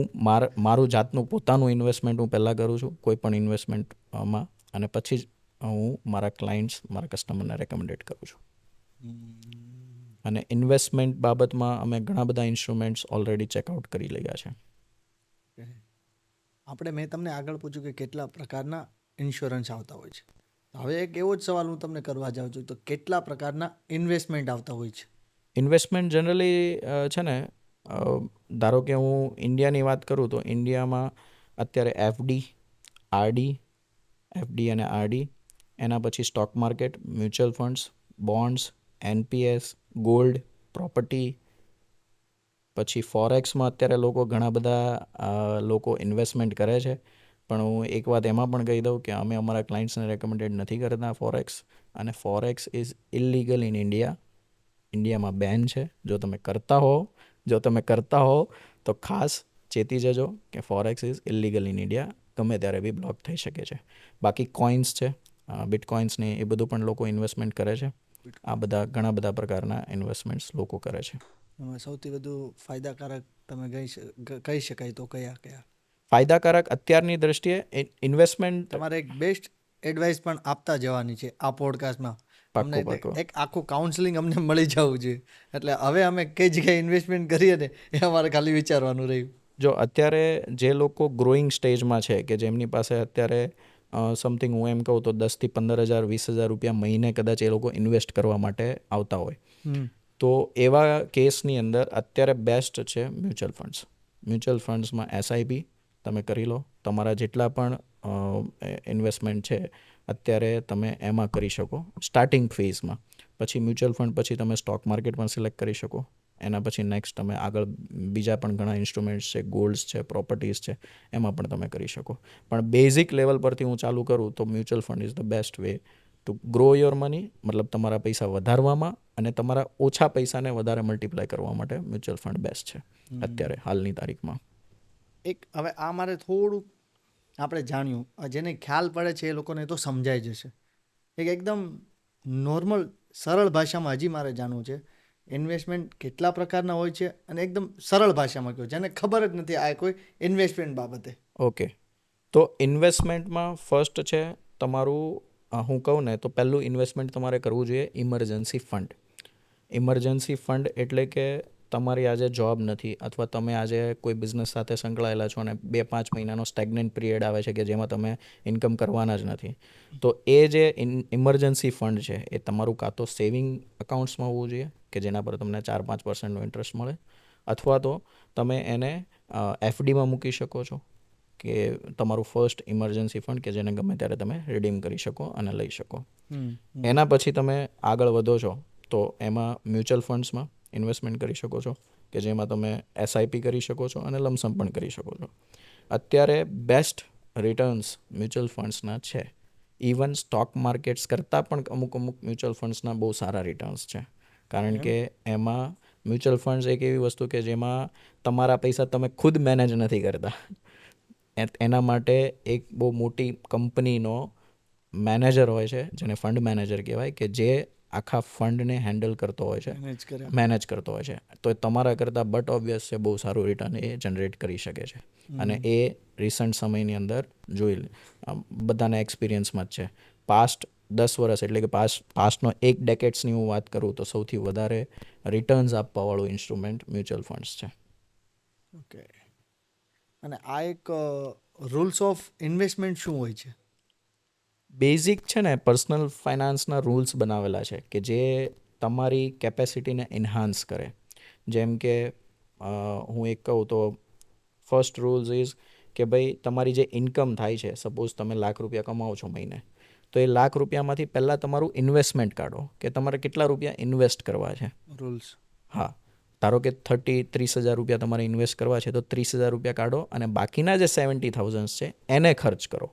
મારું જાતનું પોતાનું ઇન્વેસ્ટમેન્ટ હું પહેલાં કરું છું કોઈ પણ ઇન્વેસ્ટમેન્ટમાં, અને પછી જ હું મારા ક્લાયન્ટ્સ, મારા કસ્ટમરને રેકમેન્ડેડ કરું છું. અને ઇન્વેસ્ટમેન્ટ બાબતમાં અમે ઘણા બધા ઇન્સ્ટ્રુમેન્ટ્સ ઓલરેડી ચેકઆઉટ કરી રહ્યા છે. મેં તમને આગળ પૂછ્યું કે કેટલા પ્રકારના ઇન્સ્યોરન્સ આવતા હોય છે. હવે એક એવો જ સવાલ હું તમને કરવા જાઉં છું, તો કેટલા પ્રકારના ઇન્વેસ્ટમેન્ટ આવતા હોય છે? ઇન્વેસ્ટમેન્ટ જનરલી છે ને, ધારો કે હું ઇન્ડિયાની વાત કરું તો ઇન્ડિયામાં અત્યારે એફડી અને આરડી, એના પછી stock market, mutual funds, bonds, NPS, gold, property, પછી ફોરેક્સમાં અત્યારે લોકો ઘણા બધા લોકો ઇન્વેસ્ટમેન્ટ કરે છે. પણ હું એક વાત એમાં પણ કહી દઉં કે અમે અમારા ક્લાયન્ટ્સને રેકમેન્ડેડ નથી કરતા ફોરેક્સ, અને forex is illegal in India. ઇન્ડિયામાં બેન છે. જો તમે કરતા હો તો ખાસ ચેતી જજો કે forex is illegal in India, ગમે ત્યારે બી બ્લોક થઈ શકે છે. બાકી કોઇન્સ છે, બિટકોઇન્સને એ બધું પણ લોકો ઇન્વેસ્ટમેન્ટ કરે છે. આ બધા ઘણા બધા પ્રકારના ઇન્વેસ્ટમેન્ટ્સ લોકો કરે છે. સૌથી વધુ ફાયદાકારક તમે કહી શકાય તો કયા? ફાયદાકારક અત્યારની દ્રષ્ટિએ ઇન્વેસ્ટમેન્ટ, તમારે એક બેસ્ટ એડવાઇસ પણ આપતા જવાની છે આ પોડકાસ્ટમાં. પાક્કું. એક આખું કાઉન્સેલિંગ અમને મળી જવું જોઈએ, એટલે હવે અમે કઈ જગ્યાએ ઇન્વેસ્ટમેન્ટ કરીએ ને એ અમારે ખાલી વિચારવાનું રહ્યું. જો અત્યારે જે લોકો ગ્રોઈંગ સ્ટેજમાં છે કે જેમની પાસે અત્યારે સમથિંગ હું એમ કહું તો 10,000 થી 15,000 20,000 રૂપિયા મહિને કદાચ એ લોકો ઇન્વેસ્ટ કરવા માટે આવતા હોય, તો એવા કેસની અંદર અત્યારે બેસ્ટ છે મ્યુચ્યુઅલ ફંડ્સ. મ્યુચ્યુઅલ ફંડ્સમાં એસઆઈપી તમે કરી લો. તમારા જેટલા પણ ઇન્વેસ્ટમેન્ટ છે અત્યારે તમે એમાં કરી શકો સ્ટાર્ટિંગ ફેઝમાં. પછી મ્યુચ્યુઅલ ફંડ પછી તમે સ્ટોક માર્કેટ પણ સિલેક્ટ કરી શકો. એના પછી નેક્સ્ટ તમે આગળ બીજા પણ ઘણા ઇન્સ્ટ્રુમેન્ટ્સ છે, ગોલ્ડ્સ છે, પ્રોપર્ટીઝ છે, એમાં પણ તમે કરી શકો. પણ બેઝિક લેવલ પરથી હું ચાલુ કરું તો mutual fund is the best way to grow your money. મતલબ તમારા પૈસા વધારવામાં અને તમારા ઓછા પૈસાને વધારે મલ્ટીપ્લાય કરવા માટે મ્યુચ્યુઅલ ફંડ બેસ્ટ છે અત્યારે હાલની તારીખમાં. હવે આ મારે થોડું આપણે જાણ્યું, જેને ખ્યાલ પડે છે એ લોકોને તો સમજાઈ જશે. એકદમ નોર્મલ સરળ ભાષામાં હજી મારે જાણવું છે, ઇન્વેસ્ટમેન્ટ કેટલા પ્રકારના હોય છે અને એકદમ સરળ ભાષામાં કહો, જેને ખબર જ નથી આ કોઈ ઇન્વેસ્ટમેન્ટ બાબતે. ઓકે, તો ઇન્વેસ્ટમેન્ટમાં ફર્સ્ટ છે તમારું, હું કહું ને તો પહેલું ઇન્વેસ્ટમેન્ટ તમારે કરવું જોઈએ ઇમરજન્સી ફંડ. ઇમરજન્સી ફંડ એટલે કે તમારી આજે જોબ નથી અથવા તમે આજે કોઈ બિઝનેસ સાથે સંકળાયેલા છો અને 2-5 મહિનાનો સ્ટેગ્નન્ટ પિરિયડ આવે છે કે જેમાં તમે ઇન્કમ કરવાના જ નથી, તો એ જે ઇમરજન્સી ફંડ છે એ તમારું કાં તો સેવિંગ અકાઉન્ટ્સમાં હોવું જોઈએ કે જેના પર તમને 4-5% ઇન્ટરેસ્ટ મળે, અથવા તો તમે એને એફડીમાં મૂકી શકો છો કે તમારું ફર્સ્ટ ઇમરજન્સી ફંડ કે જેને ગમે ત્યારે તમે રિડીમ કરી શકો અને લઈ શકો. એના પછી તમે આગળ વધો છો તો એમાં મ્યુચ્યુઅલ ફંડ્સમાં ઇન્વેસ્ટમેન્ટ કરી શકો છો કે જેમાં તમે એસઆઈપી કરી શકો છો અને લમસમ પણ કરી શકો છો. અત્યારે બેસ્ટ રિટર્ન્સ મ્યુચ્યુઅલ ફંડ્સના છે. ઇવન સ્ટોક માર્કેટ્સ કરતાં પણ અમુક મ્યુચ્યુઅલ ફંડ્સના બહુ સારા રિટર્ન્સ છે, કારણ કે એમાં મ્યુચ્યુઅલ ફંડ્સ એક એવી વસ્તુ કે જેમાં તમારા પૈસા તમે ખુદ મેનેજ નથી કરતા. એના માટે એક બહુ મોટી કંપનીનો મેનેજર હોય છે જેને ફંડ મેનેજર કહેવાય, કે જે આખા ફંડને હેન્ડલ કરતો હોય છે, મેનેજ કરતો હોય છે. તો એ તમારા કરતાં બટ ઓબ્વિયસ છે બહુ સારું રિટર્ન એ જનરેટ કરી શકે છે, અને એ રિસન્ટ સમયની અંદર બધાના એક્સપિરિયન્સમાં જ છે. પાસ્ટ 10 વર્ષ એટલે કે પાસ્ટનો 1 ડેકેડ્સની હું વાત કરું તો સૌથી વધારે રિટર્ન્સ આપવાવાળું ઇન્સ્ટ્રુમેન્ટ મ્યુચ્યુઅલ ફંડ્સ છે. ઓકે, અને આ એક રૂલ્સ ઓફ ઇન્વેસ્ટમેન્ટ શું હોય છે? બેઝિક છે ને પર્સનલ ફાઇનાન્સના રૂલ્સ બનાવેલા છે કે જે તમારી કેપેસિટીને એન્હાન્સ કરે. જેમ કે હું એક કહું તો ફર્સ્ટ રૂલ્સ ઇઝ કે ભાઈ તમારી જે ઇન્કમ થાય છે, સપોઝ તમે ₹1,00,000 કમાવો છો મહિને, તો એ ₹1,00,000માંથી પહેલાં તમારું ઇન્વેસ્ટમેન્ટ કાઢો કે તમારે કેટલા રૂપિયા ઇન્વેસ્ટ કરવા છે. રૂલ્સ, હા, ધારો કે 30,000 રૂપિયા તમારે ઇન્વેસ્ટ કરવા છે તો 30,000 રૂપિયા કાઢો અને બાકીના જે 70,000 છે એને ખર્ચ કરો.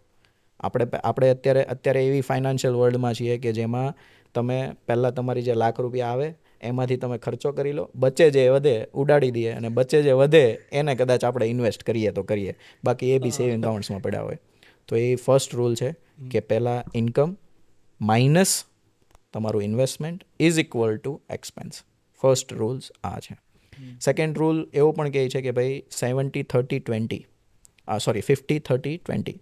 આપણે અત્યારે એવી ફાઇનાન્શિયલ વર્લ્ડમાં છીએ કે જેમાં તમે પહેલાં તમારી જે ₹1,00,000 આવે એમાંથી તમે ખર્ચો કરી લો, બચે જે વધે ઉડાડી દઈએ, અને બચે જે વધે એને કદાચ આપણે ઇન્વેસ્ટ કરીએ તો કરીએ, બાકી એ બી સેવિંગ અકાઉન્ટ્સમાં પડ્યા હોય. તો એ ફર્સ્ટ રૂલ છે કે પહેલાં ઇન્કમ માઇનસ તમારું investment is equal to expense. First rules આ છે. સેકન્ડ રૂલ એવો પણ કહે છે કે ભાઈ 70-30-20, 50-30-20.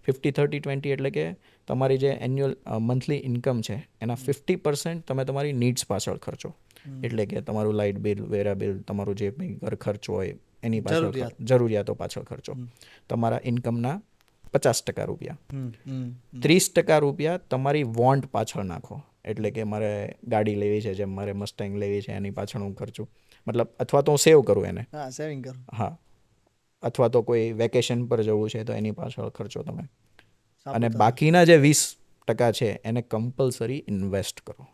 50-30-20 એટલે કે તમારી જે એન્યુઅલ મંથલી ઇન્કમ છે એના 50% તમે તમારી નીડ્સ પાછળ ખર્ચો. એટલે કે તમારું લાઇટ બિલ, વેરા બિલ, તમારું જે કંઈ ઘર ખર્ચ હોય એની પાછળ જરૂરિયાતો પાછળ ખર્ચો. તમારા ઇન્કમના 50% રૂપિયા. 30% રૂપિયા તમારી વોન્ટ પાછળ નાખો. એટલે કે મારે ગાડી લેવી છે, જેમ મારે મસ્ટેંગ લેવી છે એની પાછળ હું ખર્ચું, મતલબ અથવા તો હું સેવ કરું એને. સેવિંગ કરો. હા, અથવા તો કોઈ વેકેશન પર જવું છે તો એની પાછળ ખર્ચો તમે. અને બાકીના જે 20% છે એને કમ્પલસરી ઇન્વેસ્ટ કરો.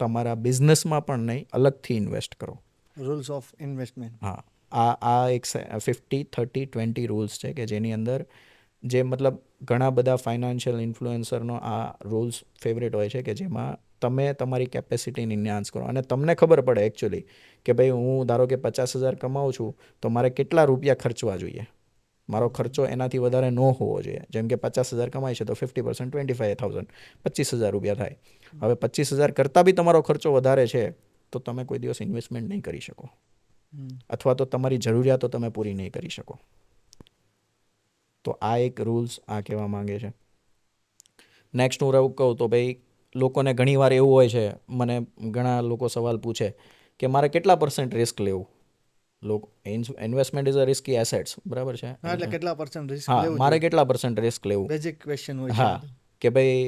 તમારા બિઝનેસમાં પણ નહીં, અલગથી ઇન્વેસ્ટ કરો. Rules of investment. હા, આ એક 50-30-20 રૂલ્સ છે કે જેની અંદર જે મતલબ ઘણા બધા ફાઇનાન્શિયલ ઇન્ફ્લુએન્સરનો આ રૂલ્સ ફેવરેટ હોય છે કે જેમાં તમે તમારી કેપેસિટીને ઇન્હાન્સ કરો અને તમને ખબર પડે એકચ્યુઅલી કે ભાઈ હું ધારો કે 50,000 કમાઉં છું તો મારે કેટલા રૂપિયા ખર્ચવા જોઈએ. મારો ખર્ચો એનાથી વધારે ન હોવો જોઈએ. જેમ કે 50,000 કમાય છે તો 50% 25,000, 25,000 રૂપિયા થાય. હવે 25,000 કરતાં બી તમારો ખર્ચો વધારે છે તો તમે કોઈ દિવસ ઇન્વેસ્ટમેન્ટ નહીં કરી શકો, અથવા તો તમારી જરૂરિયાતો તમે પૂરી નહીં કરી શકો. તો આ એક રૂલ્સ આ કહેવા માંગે છે. નેક્સ્ટ હું કહું તો ભાઈ લોકોને ઘણીવાર એવું હોય છે, મને ઘણા લોકો સવાલ પૂછે કે મારે કેટલા % રિસ્ક લેવું. Investment is a risky assets, બરાબર છે? એટલે કેટલા % રિસ્ક હા, લેવું? મારે કેટલા % રિસ્ક લેવું? બેઝિક ક્વેશ્ચન હોય છે. હા, કે ભાઈ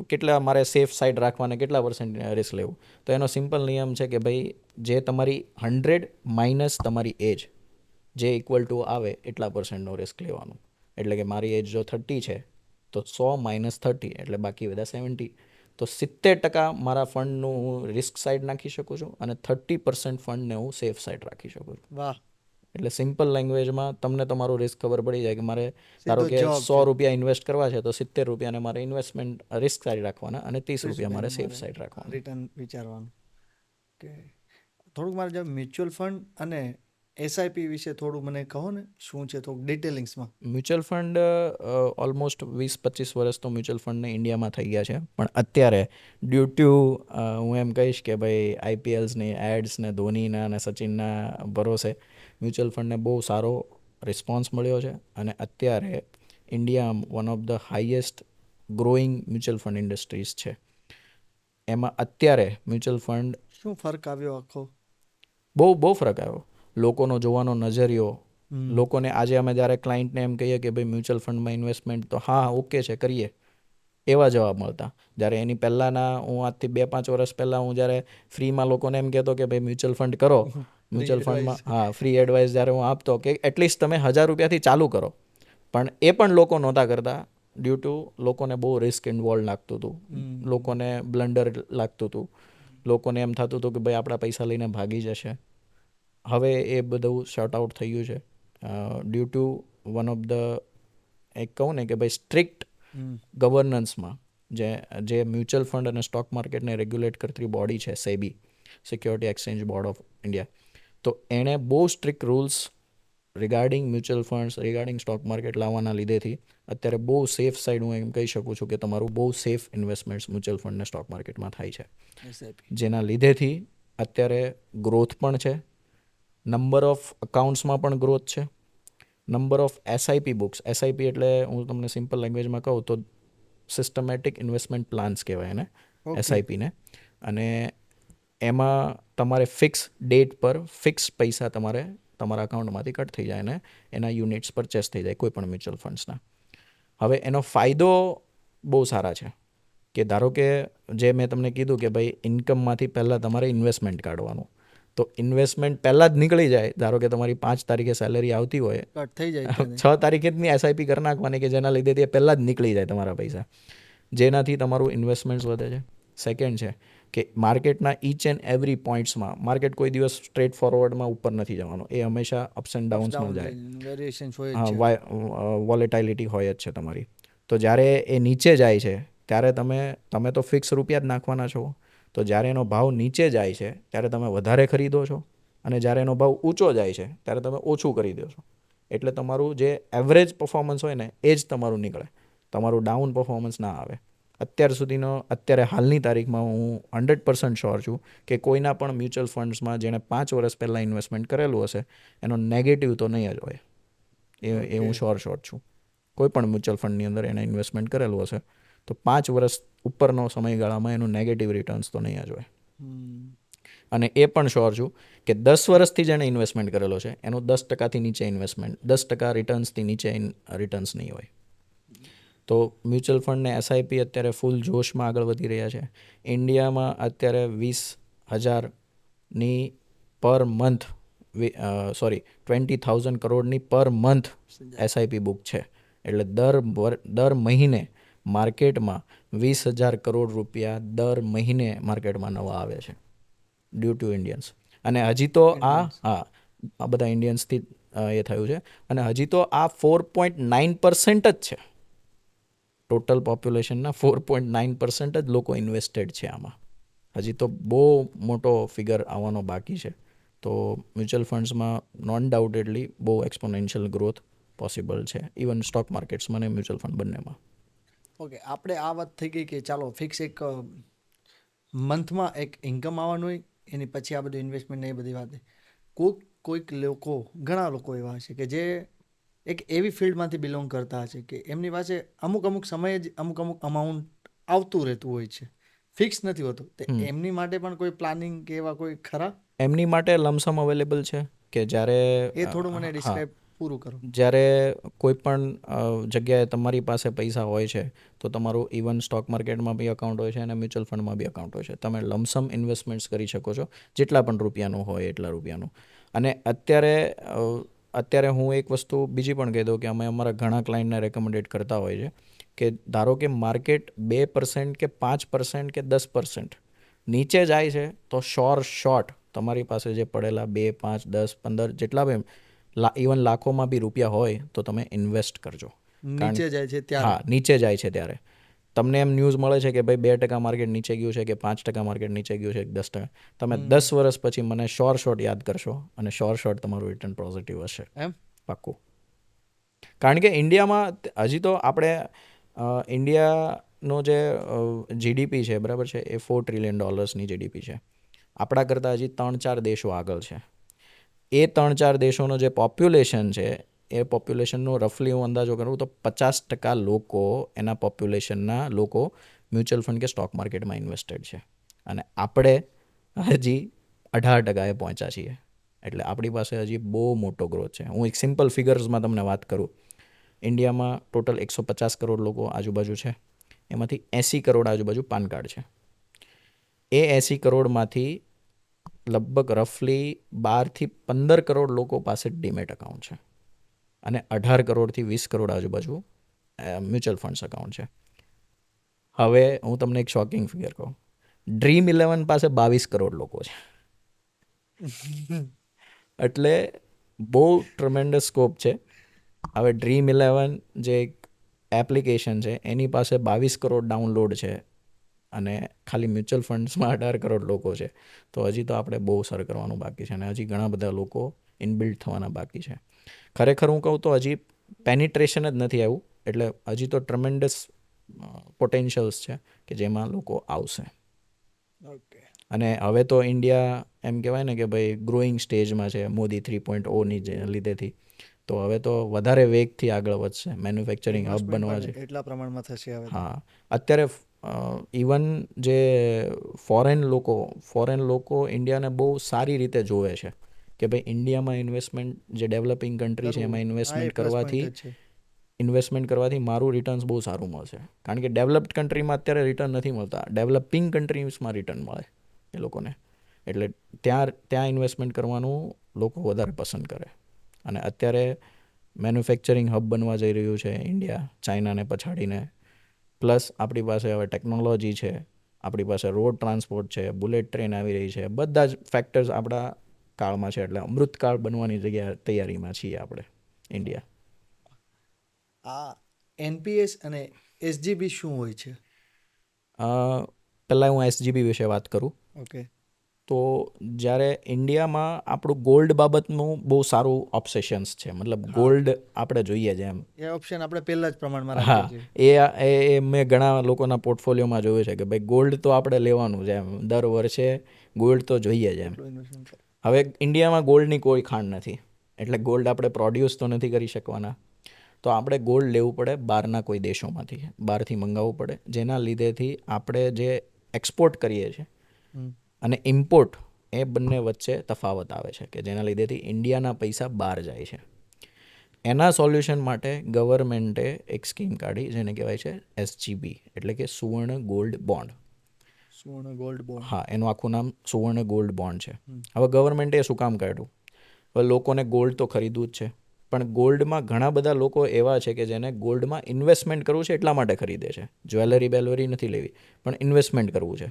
કેટલા મારે સેફ સાઈડ રાખવાને કેટલા % રિસ્ક લેવું? તો એનો સિમ્પલ નિયમ છે કે ભાઈ જે તમારી 100 માઇનસ તમારી એજ જે ઇક્વલ ટુ આવે એટલા %નો રિસ્ક લેવાનું. એટલે કે મારી એજ જો 30 છે તો 100 - 30 એટલે બાકી બધા 70. તો 70% મારા ફંડનું હું રિસ્ક સાઈડ નાખી શકું છું અને 30% ફંડને હું સેફ સાઈડ રાખી શકું છું. વાહ. એટલે સિમ્પલ લેંગ્વેજમાં તમને તમારું રિસ્ક ખબર પડી જાય કે મારે ધારો કે job 100 રૂપિયા ઇન્વેસ્ટ કરવા છે તો 70 રૂપિયાને મારે ઇન્વેસ્ટમેન્ટ રિસ્ક સાઈડ રાખવાના અને 30 રૂપિયા મારે સેફ સાઈડ રાખવાના. રિટર્ન વિચારવાનું. કે થોડુંક મારે જે મ્યુચ્યુઅલ ફંડ અને એસઆઈપી વિશે થોડું મને કહો ને, શું છે થોડુંક ડિટેલિંગ્સમાં. મ્યુચ્યુઅલ ફંડ ઓલમોસ્ટ 20-25 વર્ષ તો મ્યુચ્યુઅલ ફંડને ઇન્ડિયામાં થઈ ગયા છે, પણ અત્યારે ડ્યુ ટુ હું એમ કહીશ કે ભાઈ આઈપીએલ્સની એડ્સ ને ધોનીના અને સચિનના ભરોસે મ્યુચ્યુઅલ ફંડને બહુ સારો રિસ્પોન્સ મળ્યો છે, અને અત્યારે India one of the highest growing mutual fund industries છે. એમાં અત્યારે મ્યુચ્યુઅલ ફંડ શું ફરક આવ્યો આખો? બહુ ફરક આવ્યો. લોકોનો જોવાનો નજરિયો, લોકોને આજે અમે જ્યારે ક્લાયન્ટને એમ કહીએ કે ભાઈ મ્યુચ્યુઅલ ફંડમાં ઇન્વેસ્ટમેન્ટ, તો હા ઓકે છે કરીએ, એવા જવાબ મળતા. જ્યારે એની પહેલાંના હું આજથી 2-5 વર્ષ પહેલાં હું જ્યારે ફ્રીમાં લોકોને એમ કહેતો કે ભાઈ મ્યુચ્યુઅલ ફંડ કરો, મ્યુચ્યુઅલ ફંડમાં ફ્રી એડવાઇસ જ્યારે હું આપતો કે એટલીસ્ટ તમે 1000 રૂપિયાથી ચાલુ કરો, પણ એ પણ લોકો નહોતા કરતા ડ્યુ ટુ લોકોને બહુ રિસ્ક ઇન્વોલ્વ લાગતું હતું, લોકોને બ્લન્ડર લાગતું હતું, લોકોને એમ થતું હતું કે ભાઈ આપણા પૈસા લઈને ભાગી જશે. હવે એ બધું શોર્ટ આઉટ થઈ ગયું છે due to one of the, એક કહું ને કે ભાઈ સ્ટ્રિક્ટ ગવર્નન્સમાં જે મ્યુચ્યુઅલ ફંડ અને સ્ટોક માર્કેટને રેગ્યુલેટ કરતી બોડી છે SEBI, security exchange board of India, તો એણે બહુ strict rules regarding mutual funds, regarding stock market લાવવાના લીધેથી અત્યારે બહુ સેફ સાઈડ હું એમ કહી શકું છું કે તમારું બહુ સેફ ઇન્વેસ્ટમેન્ટ્સ મ્યુચ્યુઅલ ફંડ ને સ્ટોક માર્કેટમાં થાય છે, જેના લીધેથી અત્યારે ગ્રોથ પણ છે, નંબર ઓફ અકાઉન્ટ્સમાં પણ ગ્રોથ છે, number of SIP books, SIP એટલે હું તમને સિમ્પલ લેંગ્વેજમાં કહું તો સિસ્ટમેટિક ઇન્વેસ્ટમેન્ટ પ્લાન્સ કહેવાય એને, એસઆઈપીને. અને એમાં તમારે ફિક્સ ડેટ પર ફિક્સ પૈસા તમારા અકાઉન્ટમાંથી કટ થઈ જાય અને એના યુનિટ્સ પરચેસ થઈ જાય કોઈ પણ મ્યુચ્યુઅલ ફંડ્સના. હવે એનો ફાયદો બહુ સારા છે કે ધારો કે જે મેં તમને કીધું કે ભાઈ ઇન્કમમાંથી પહેલાં તમારે ઇન્વેસ્ટમેન્ટ કાઢવાનું, તો ઇન્વેસ્ટમેન્ટ પહેલાં જ નીકળી જાય. ધારો કે તમારી 5 તારીખે સેલેરી આવતી હોય, કટ થઈ જાય 6 તારીખે જ એસઆઈપી કરી નાખવાની કે જેના લીધે તે પહેલાં જ નીકળી જાય તમારા પૈસા, જેનાથી તમારું ઇન્વેસ્ટમેન્ટ્સ વધે છે. સેકન્ડ છે કે માર્કેટના ઈચ એન્ડ એવરી પોઈન્ટ્સમાં, માર્કેટ કોઈ દિવસ સ્ટ્રેટ ફોરવર્ડમાં ઉપર નથી જવાનું, એ હંમેશા અપ્સ એન્ડ ડાઉન્સમાં જાય, વેરિએશન્સ હોય જ હા, વોલેટાઇલિટી હોય જ છે તમારી. તો જ્યારે એ નીચે જાય છે ત્યારે તમે તો ફિક્સ રૂપિયા જ નાખવાના છો, તો જ્યારે એનો ભાવ નીચે જાય છે ત્યારે તમે વધારે ખરીદો છો, અને જ્યારે એનો ભાવ ઊંચો જાય છે ત્યારે તમે ઓછું કરી દો છો. એટલે તમારું જે એવરેજ પરફોર્મન્સ હોય ને એ જ તમારું નીકળે, તમારું ડાઉન પરફોર્મન્સ ના આવે. અત્યારે હાલની તારીખમાં હું 100% શ્યોર છું કે કોઈના પણ મ્યુચ્યુઅલ ફંડ્સમાં જેણે 5 વર્ષ પહેલાં ઇન્વેસ્ટમેન્ટ કરેલું હશે એનો નેગેટિવ તો નહીં જ હોય, એ હું શ્યોર છું. કોઈ પણ મ્યુચ્યુઅલ ફંડની અંદર એણે ઇન્વેસ્ટમેન્ટ કરેલું હશે તો 5 વર્ષ ઉપરનો સમયગાળામાં એનું નેગેટિવ રિટર્ન્સ તો નહીં જ હોય. અને એ પણ શ્યોર છું કે 10 વર્ષથી જેણે ઇન્વેસ્ટમેન્ટ કરેલો છે એનું 10%થી નીચે ઇન્વેસ્ટમેન્ટ, 10% રિટર્ન્સથી નીચે રિટર્ન્સ નહીં હોય. તો મ્યુચ્યુઅલ ફંડ ને એસઆઈપી અત્યારે ફૂલ જોશમાં આગળ વધી રહ્યા છે. ઇન્ડિયામાં અત્યારે 20,000ની પર મંથ, 20,000 કરોડની પર મંથ એસઆઈપી બુક છે. એટલે દર મહિને માર્કેટમાં 20,000 કરોડ રૂપિયા દર મહિને માર્કેટમાં નવા આવે છે ડ્યુ ટુ ઇન્ડિયન્સ. અને હજી તો આ બધા ઇન્ડિયન્સથી એ થયું છે. અને હજી તો આ 4.9% જ છે ટોટલ પોપ્યુલેશનના, 4.9% જ લોકો ઇન્વેસ્ટેડ છે આમાં. હજી તો બહુ મોટો ફિગર આવવાનો બાકી છે. તો મ્યુચ્યુઅલ ફંડ્સમાં નોન ડાઉટેડલી બહુ એક્સપોનેન્શિયલ ગ્રોથ પોસિબલ છે, ઇવન સ્ટોક માર્કેટ્સમાં અને મ્યુચ્યુઅલ ફંડ બંનેમાં. ઓકે, આપણે આ વાત થઈ ગઈ કે ચાલો ફિક્સ એક મંથમાં એક ઇન્કમ આવવાનું હોય, એની પછી આ બધું ઇન્વેસ્ટમેન્ટ ને એ બધી વાત. કોઈક લોકો, ઘણા લોકો એવા હશે કે જે એક એવી ફિલ્ડમાંથી બિલોંગ કરતા હશે કે એમની પાસે અમુક સમયે જ અમુક અમાઉન્ટ આવતું રહેતું હોય છે, ફિક્સ નથી હોતું. તો એમની માટે પણ કોઈ પ્લાનિંગ કે એવા કોઈ ખરા? એમની માટે લમસમ અવેલેબલ છે કે જ્યારે એ થોડું મને ડિસ્ક્રાઇબ પૂરું કરો. જ્યારે કોઈ પણ જગ્યાએ તમારી પાસે પૈસા હોય છે તો તમારું ઇવન સ્ટોક માર્કેટમાં બી અકાઉન્ટ હોય છે અને મ્યુચ્યુઅલ ફંડમાં બી અકાઉન્ટ હોય છે. તમે લમસમ ઇન્વેસ્ટમેન્ટ્સ કરી શકો છો જેટલા પણ રૂપિયાનું હોય એટલા રૂપિયાનું. અને અત્યારે હું એક વસ્તુ બીજી પણ કહી દઉં કે અમે અમારા ઘણા ક્લાયન્ટને રેકમેન્ડેડ કરતા હોય છે કે ધારો કે માર્કેટ 2% કે 5% કે 10% નીચે જાય છે તો શોર્ટ તમારી પાસે જે પડેલા 2, 5, 10, 15 જેટલા બી ઇવન લાખોમાં બી રૂપિયા હોય તો તમે ઇન્વેસ્ટ કરજો. નીચે જાય છે ત્યારે? હા, નીચે જાય છે ત્યારે તમને એમ ન્યૂઝ મળે છે કે ભાઈ 2% માર્કેટ નીચે ગયું છે કે 5% માર્કેટ નીચે ગયું છે કે 10%, તમે 10 વર્ષ પછી મને શોર્ટ યાદ કરશો અને શોર્ટ તમારું રિટર્ન પોઝિટિવ હશે. એમ પાક્કું. કારણ કે ઇન્ડિયામાં હજી તો આપણે ઇન્ડિયાનો જે જીડીપી છે બરાબર છે એ $4 trillion જીડીપી છે. આપણા કરતાં હજી 3-4 દેશો આગળ છે. એ 3-4 દેશોનો જે પોપ્યુલેશન છે એ પોપ્યુલેશનનો રફલી હું અંદાજો કરું તો 50% લોકો એના પોપ્યુલેશનના લોકો મ્યુચ્યુઅલ ફંડ કે સ્ટોક માર્કેટમાં ઇન્વેસ્ટેડ છે. અને આપણે હજી 18% પહોંચ્યા છીએ. એટલે આપણી પાસે હજી બહુ મોટો ગ્રોથ છે. હું એક સિમ્પલ ફિગર્સમાં તમને વાત કરું. ઇન્ડિયામાં ટોટલ 150 કરોડ લોકો આજુબાજુ છે. એમાંથી 80 કરોડ આજુબાજુ પાન કાર્ડ છે. એ 80 કરોડમાંથી લગભગ રફલી 12-15 કરોડ લોકો પાસે ડીમેટ એકાઉન્ટ છે અને 18 કરોડથી 20 કરોડ આજુબાજુ મ્યુચ્યુઅલ ફંડ્સ એકાઉન્ટ છે. હવે હું તમને એક શોકિંગ ફિગર કહું. ડ્રીમ 11 પાસે 22 કરોડ લોકો છે. એટલે બહુ ટ્રમેન્ડસ સ્કોપ છે. હવે ડ્રીમ 11 જે એક એપ્લિકેશન છે એની પાસે 22 કરોડ ડાઉનલોડ છે અને ખાલી મ્યુચ્યુઅલ ફંડ્સમાં 18 કરોડ લોકો છે. તો હજી તો આપણે બહુ સર કરવાનું બાકી છે અને હજી ઘણા બધા લોકો ઇનબિલ્ડ થવાના બાકી છે. ખરેખર હું કહું તો હજી પેનિટ્રેશન જ નથી આવ્યું. એટલે હજી તો ટ્રમેન્ડસ પોટેન્શિયલ્સ છે કે જેમાં લોકો આવશે. ઓકે. અને હવે તો ઇન્ડિયા એમ કહેવાય ને કે ભાઈ ગ્રોઈંગ સ્ટેજમાં છે મોદી 3.0ની લીધેથી. તો હવે તો વધારે વેગથી આગળ વધશે. મેન્યુફેક્ચરિંગ હબ બનવા છે. એટલા પ્રમાણમાં થશે હવે. હા, અત્યારે ઇવન જે ફોરેન લોકો ઇન્ડિયાને બહુ સારી રીતે જોવે છે કે ભાઈ ઇન્ડિયામાં ઇન્વેસ્ટમેન્ટ, જે ડેવલપિંગ કન્ટ્રી છે એમાં ઇન્વેસ્ટમેન્ટ કરવાથી મારું રિટર્ન્સ બહુ સારું મળશે. કારણ કે ડેવલપ્ડ કન્ટ્રીમાં અત્યારે રિટર્ન નથી મળતા, ડેવલપિંગ કન્ટ્રીઝમાં રિટર્ન મળે એ લોકોને. એટલે ત્યાં ઇન્વેસ્ટમેન્ટ કરવાનું લોકો વધારે પસંદ કરે. અને અત્યારે મેન્યુફેક્ચરિંગ હબ બનવા જઈ રહ્યું છે ઇન્ડિયા, ચાઇનાને પછાડીને. પ્લસ આપણી પાસે હવે ટેકનોલોજી છે, આપણી પાસે રોડ ટ્રાન્સપોર્ટ છે, બુલેટ ટ્રેન આવી રહી છે. બધા જ ફેક્ટર્સ આપણા કાળમાં છે. એટલે અમૃતકાળ બનવાની તૈયારીમાં છીએ આપણે ઇન્ડિયા. આ એનપીએસ અને એસજીબી શું હોય છે? પહેલાં હું એસજીબી વિશે વાત કરું. ઓકે. તો જ્યારે ઇન્ડિયામાં આપણું ગોલ્ડ બાબતનું બહુ સારું ઓબ્સેશન્સ છે. મતલબ ગોલ્ડ આપણે જોઈએ છે એમ. એ ઓપ્શન આપણે પહેલા જ પ્રમાણમાં હા, રાખીએ છીએ. એ મેં ઘણા લોકોના પોર્ટફોલિયોમાં જોયું છે કે ભાઈ ગોલ્ડ તો આપણે લેવાનું છે એમ, દર વર્ષે ગોલ્ડ તો જોઈએ જ એમ. હવે ઇન્ડિયામાં ગોલ્ડની કોઈ ખાણ નથી, એટલે ગોલ્ડ આપણે પ્રોડ્યુસ તો નથી કરી શકવાના. તો આપણે ગોલ્ડ લેવું પડે બહારના કોઈ દેશોમાંથી, બહારથી મંગાવવું પડે. જેના લીધેથી આપણે જે એક્સપોર્ટ કરીએ છીએ અને ઇમ્પોર્ટ, એ બંને વચ્ચે તફાવત આવે છે કે જેના લીધેથી ઇન્ડિયાના પૈસા બહાર જાય છે. એના સોલ્યુશન માટે ગવર્મેન્ટે એક સ્કીમ કાઢી જેને કહેવાય છે એસજીબી, એટલે કે સુવર્ણ ગોલ્ડ બોન્ડ. સુવર્ણ ગોલ્ડ બોન્ડ. હા, એનું આખું નામ સુવર્ણ ગોલ્ડ બોન્ડ છે. હવે ગવર્મેન્ટે શું કામ કાઢ્યું? હવે લોકોને ગોલ્ડ તો ખરીદવું જ છે, પણ ગોલ્ડમાં ઘણા બધા લોકો એવા છે કે જેને ગોલ્ડમાં ઇન્વેસ્ટમેન્ટ કરવું છે એટલા માટે ખરીદે છે. જ્વેલરી નથી લેવી, પણ ઇન્વેસ્ટમેન્ટ કરવું છે.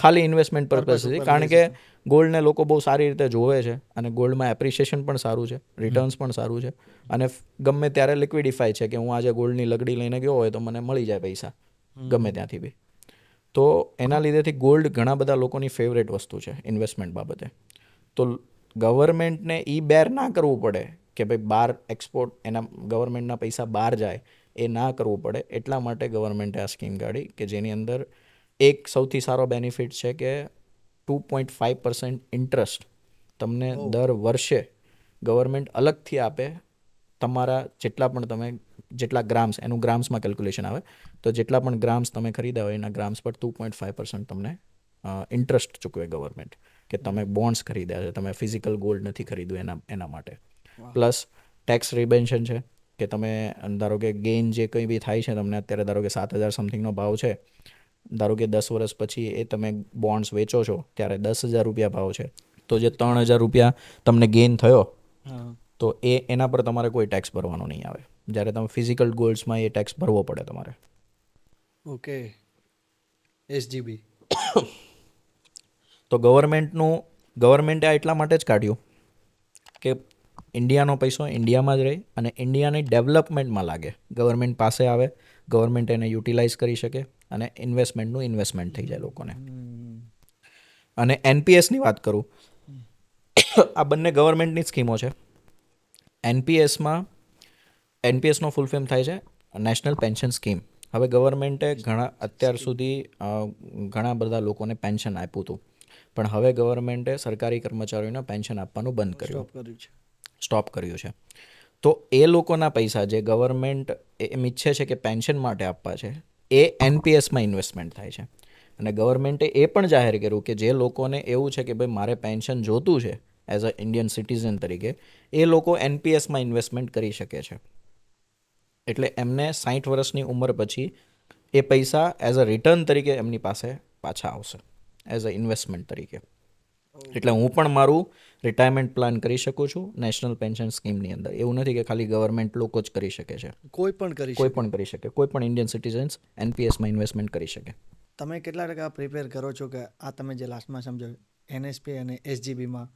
ખાલી ઇન્વેસ્ટમેન્ટ પર્પઝથી. કારણ કે ગોલ્ડને લોકો બહુ સારી રીતે જોવે છે અને ગોલ્ડમાં એપ્રિસિએશન પણ સારું છે, રિટર્ન્સ પણ સારું છે. અને ગમે ત્યારે લિક્વિડિફાય છે કે હું આજે ગોલ્ડની લગડી લઈને ગયો હોય તો મને મળી જાય પૈસા ગમે ત્યાંથી બી. તો એના લીધેથી ગોલ્ડ ઘણા બધા લોકોની ફેવરેટ વસ્તુ છે ઇન્વેસ્ટમેન્ટ બાબતે. તો ગવર્મેન્ટને બેર ના કરવું પડે કે ભાઈ બહાર એક્સપોર્ટ, એના ગવર્મેન્ટના પૈસા બહાર જાય, એ ના કરવું પડે. એટલા માટે ગવર્મેન્ટે આ સ્કીમ કાઢી કે જેની અંદર એક સૌથી સારો બેનિફિટ છે કે 2.5% ઇન્ટરેસ્ટ તમને દર વર્ષે ગવર્મેન્ટ અલગથી આપે. તમારા જેટલા ગ્રામ્સ, એનું ગ્રામ્સમાં કેલ્ક્યુલેશન આવે, તો જેટલા પણ ગ્રામ્સ તમે ખરીદ્યા હોય એના ગ્રામ્સ પર 2.5% તમને ઇન્ટરેસ્ટ ચૂકવે ગવર્મેન્ટ, કે તમે બોન્ડ્સ ખરીદ્યા છે, તમે ફિઝિકલ ગોલ્ડ નથી ખરીદ્યું એના માટે. પ્લસ ટેક્સ રિબેન્શન છે કે તમે ધારો કે ગેઇન જે કંઈ બી થાય છે, તમને અત્યારે ધારો કે 7,000 સમથિંગનો ભાવ છે, ધારો કે 10 વર્ષ પછી એ તમે બોન્ડ્સ વેચો છો ત્યારે 10,000 રૂપિયા ભાવ છે, તો જે 3,000 રૂપિયા તમને ગેઇન થયો, તો એના પર તમારે કોઈ ટેક્સ ભરવાનો નહીં આવે. જ્યારે તમે ફિઝિકલ ગોલ્ડ્સમાં એ ટેક્સ ભરવો પડે તમારે. ઓકે. એસજીબી તો ગવર્મેન્ટે આ એટલા માટે જ કાઢ્યું કે ઇન્ડિયાનો પૈસો ઇન્ડિયામાં જ રહે અને ઇન્ડિયાની ડેવલપમેન્ટમાં લાગે, ગવર્મેન્ટ પાસે આવે, ગવર્મેન્ટ એને યુટિલાઇઝ કરી શકે અને ઇન્વેસ્ટમેન્ટનું ઇન્વેસ્ટમેન્ટ થઈ જાય લોકોને. અને એનપીએસની વાત કરું, આ બંને ગવર્મેન્ટની સ્કીમો છે. એનપીએસનો ફૂલ ફોર્મ થાય છે નેશનલ પેન્શન સ્કીમ. હવે ગવર્મેન્ટે અત્યાર સુધી ઘણા બધા લોકોને પેન્શન આપ્યું હતું, પણ હવે ગવર્મેન્ટે સરકારી કર્મચારીઓને પેન્શન આપવાનું બંધ કર્યું, સ્ટોપ કર્યું છે. તો એ લોકોના પૈસા જે ગવર્મેન્ટ એમ ઈચ્છે છે કે પેન્શન માટે આપવા છે, એ એનપીએસમાં ઇન્વેસ્ટમેન્ટ થાય છે. અને ગવર્મેન્ટે એ પણ જાહેર કર્યું કે જે લોકોને એવું છે કે ભાઈ મારે પેન્શન જોતું છે એઝ અ ઇન્ડિયન સિટીઝન તરીકે, એ લોકો એનપીએસમાં ઇન્વેસ્ટમેન્ટ કરી શકે છે. એટલે એમને 60 વર્ષની ઉંમર પછી એ પૈસા એઝ અ રિટર્ન તરીકે એમની પાસે પાછા આવશે, એઝ અ ઇન્વેસ્ટમેન્ટ તરીકે. એટલે હું પણ મારું રિટાયરમેન્ટ પ્લાન કરી શકું છું નેશનલ પેન્શન સ્કીમની અંદર. એવું નથી કે ખાલી ગવર્મેન્ટ લોકો જ કરી શકે છે, કોઈ પણ કરી કોઈ શકે. પણ કરી શકે, કોઈ પણ ઇન્ડિયન સિટીઝન્સ એનપીએસમાં ઇન્વેસ્ટમેન્ટ કરી શકે. તમે કેટલા ટકા પ્રિપેર કરો છો કે આ તમે જે લાસ્ટમાં સમજાવ્યું એનએસપી અને એસજીબીમાં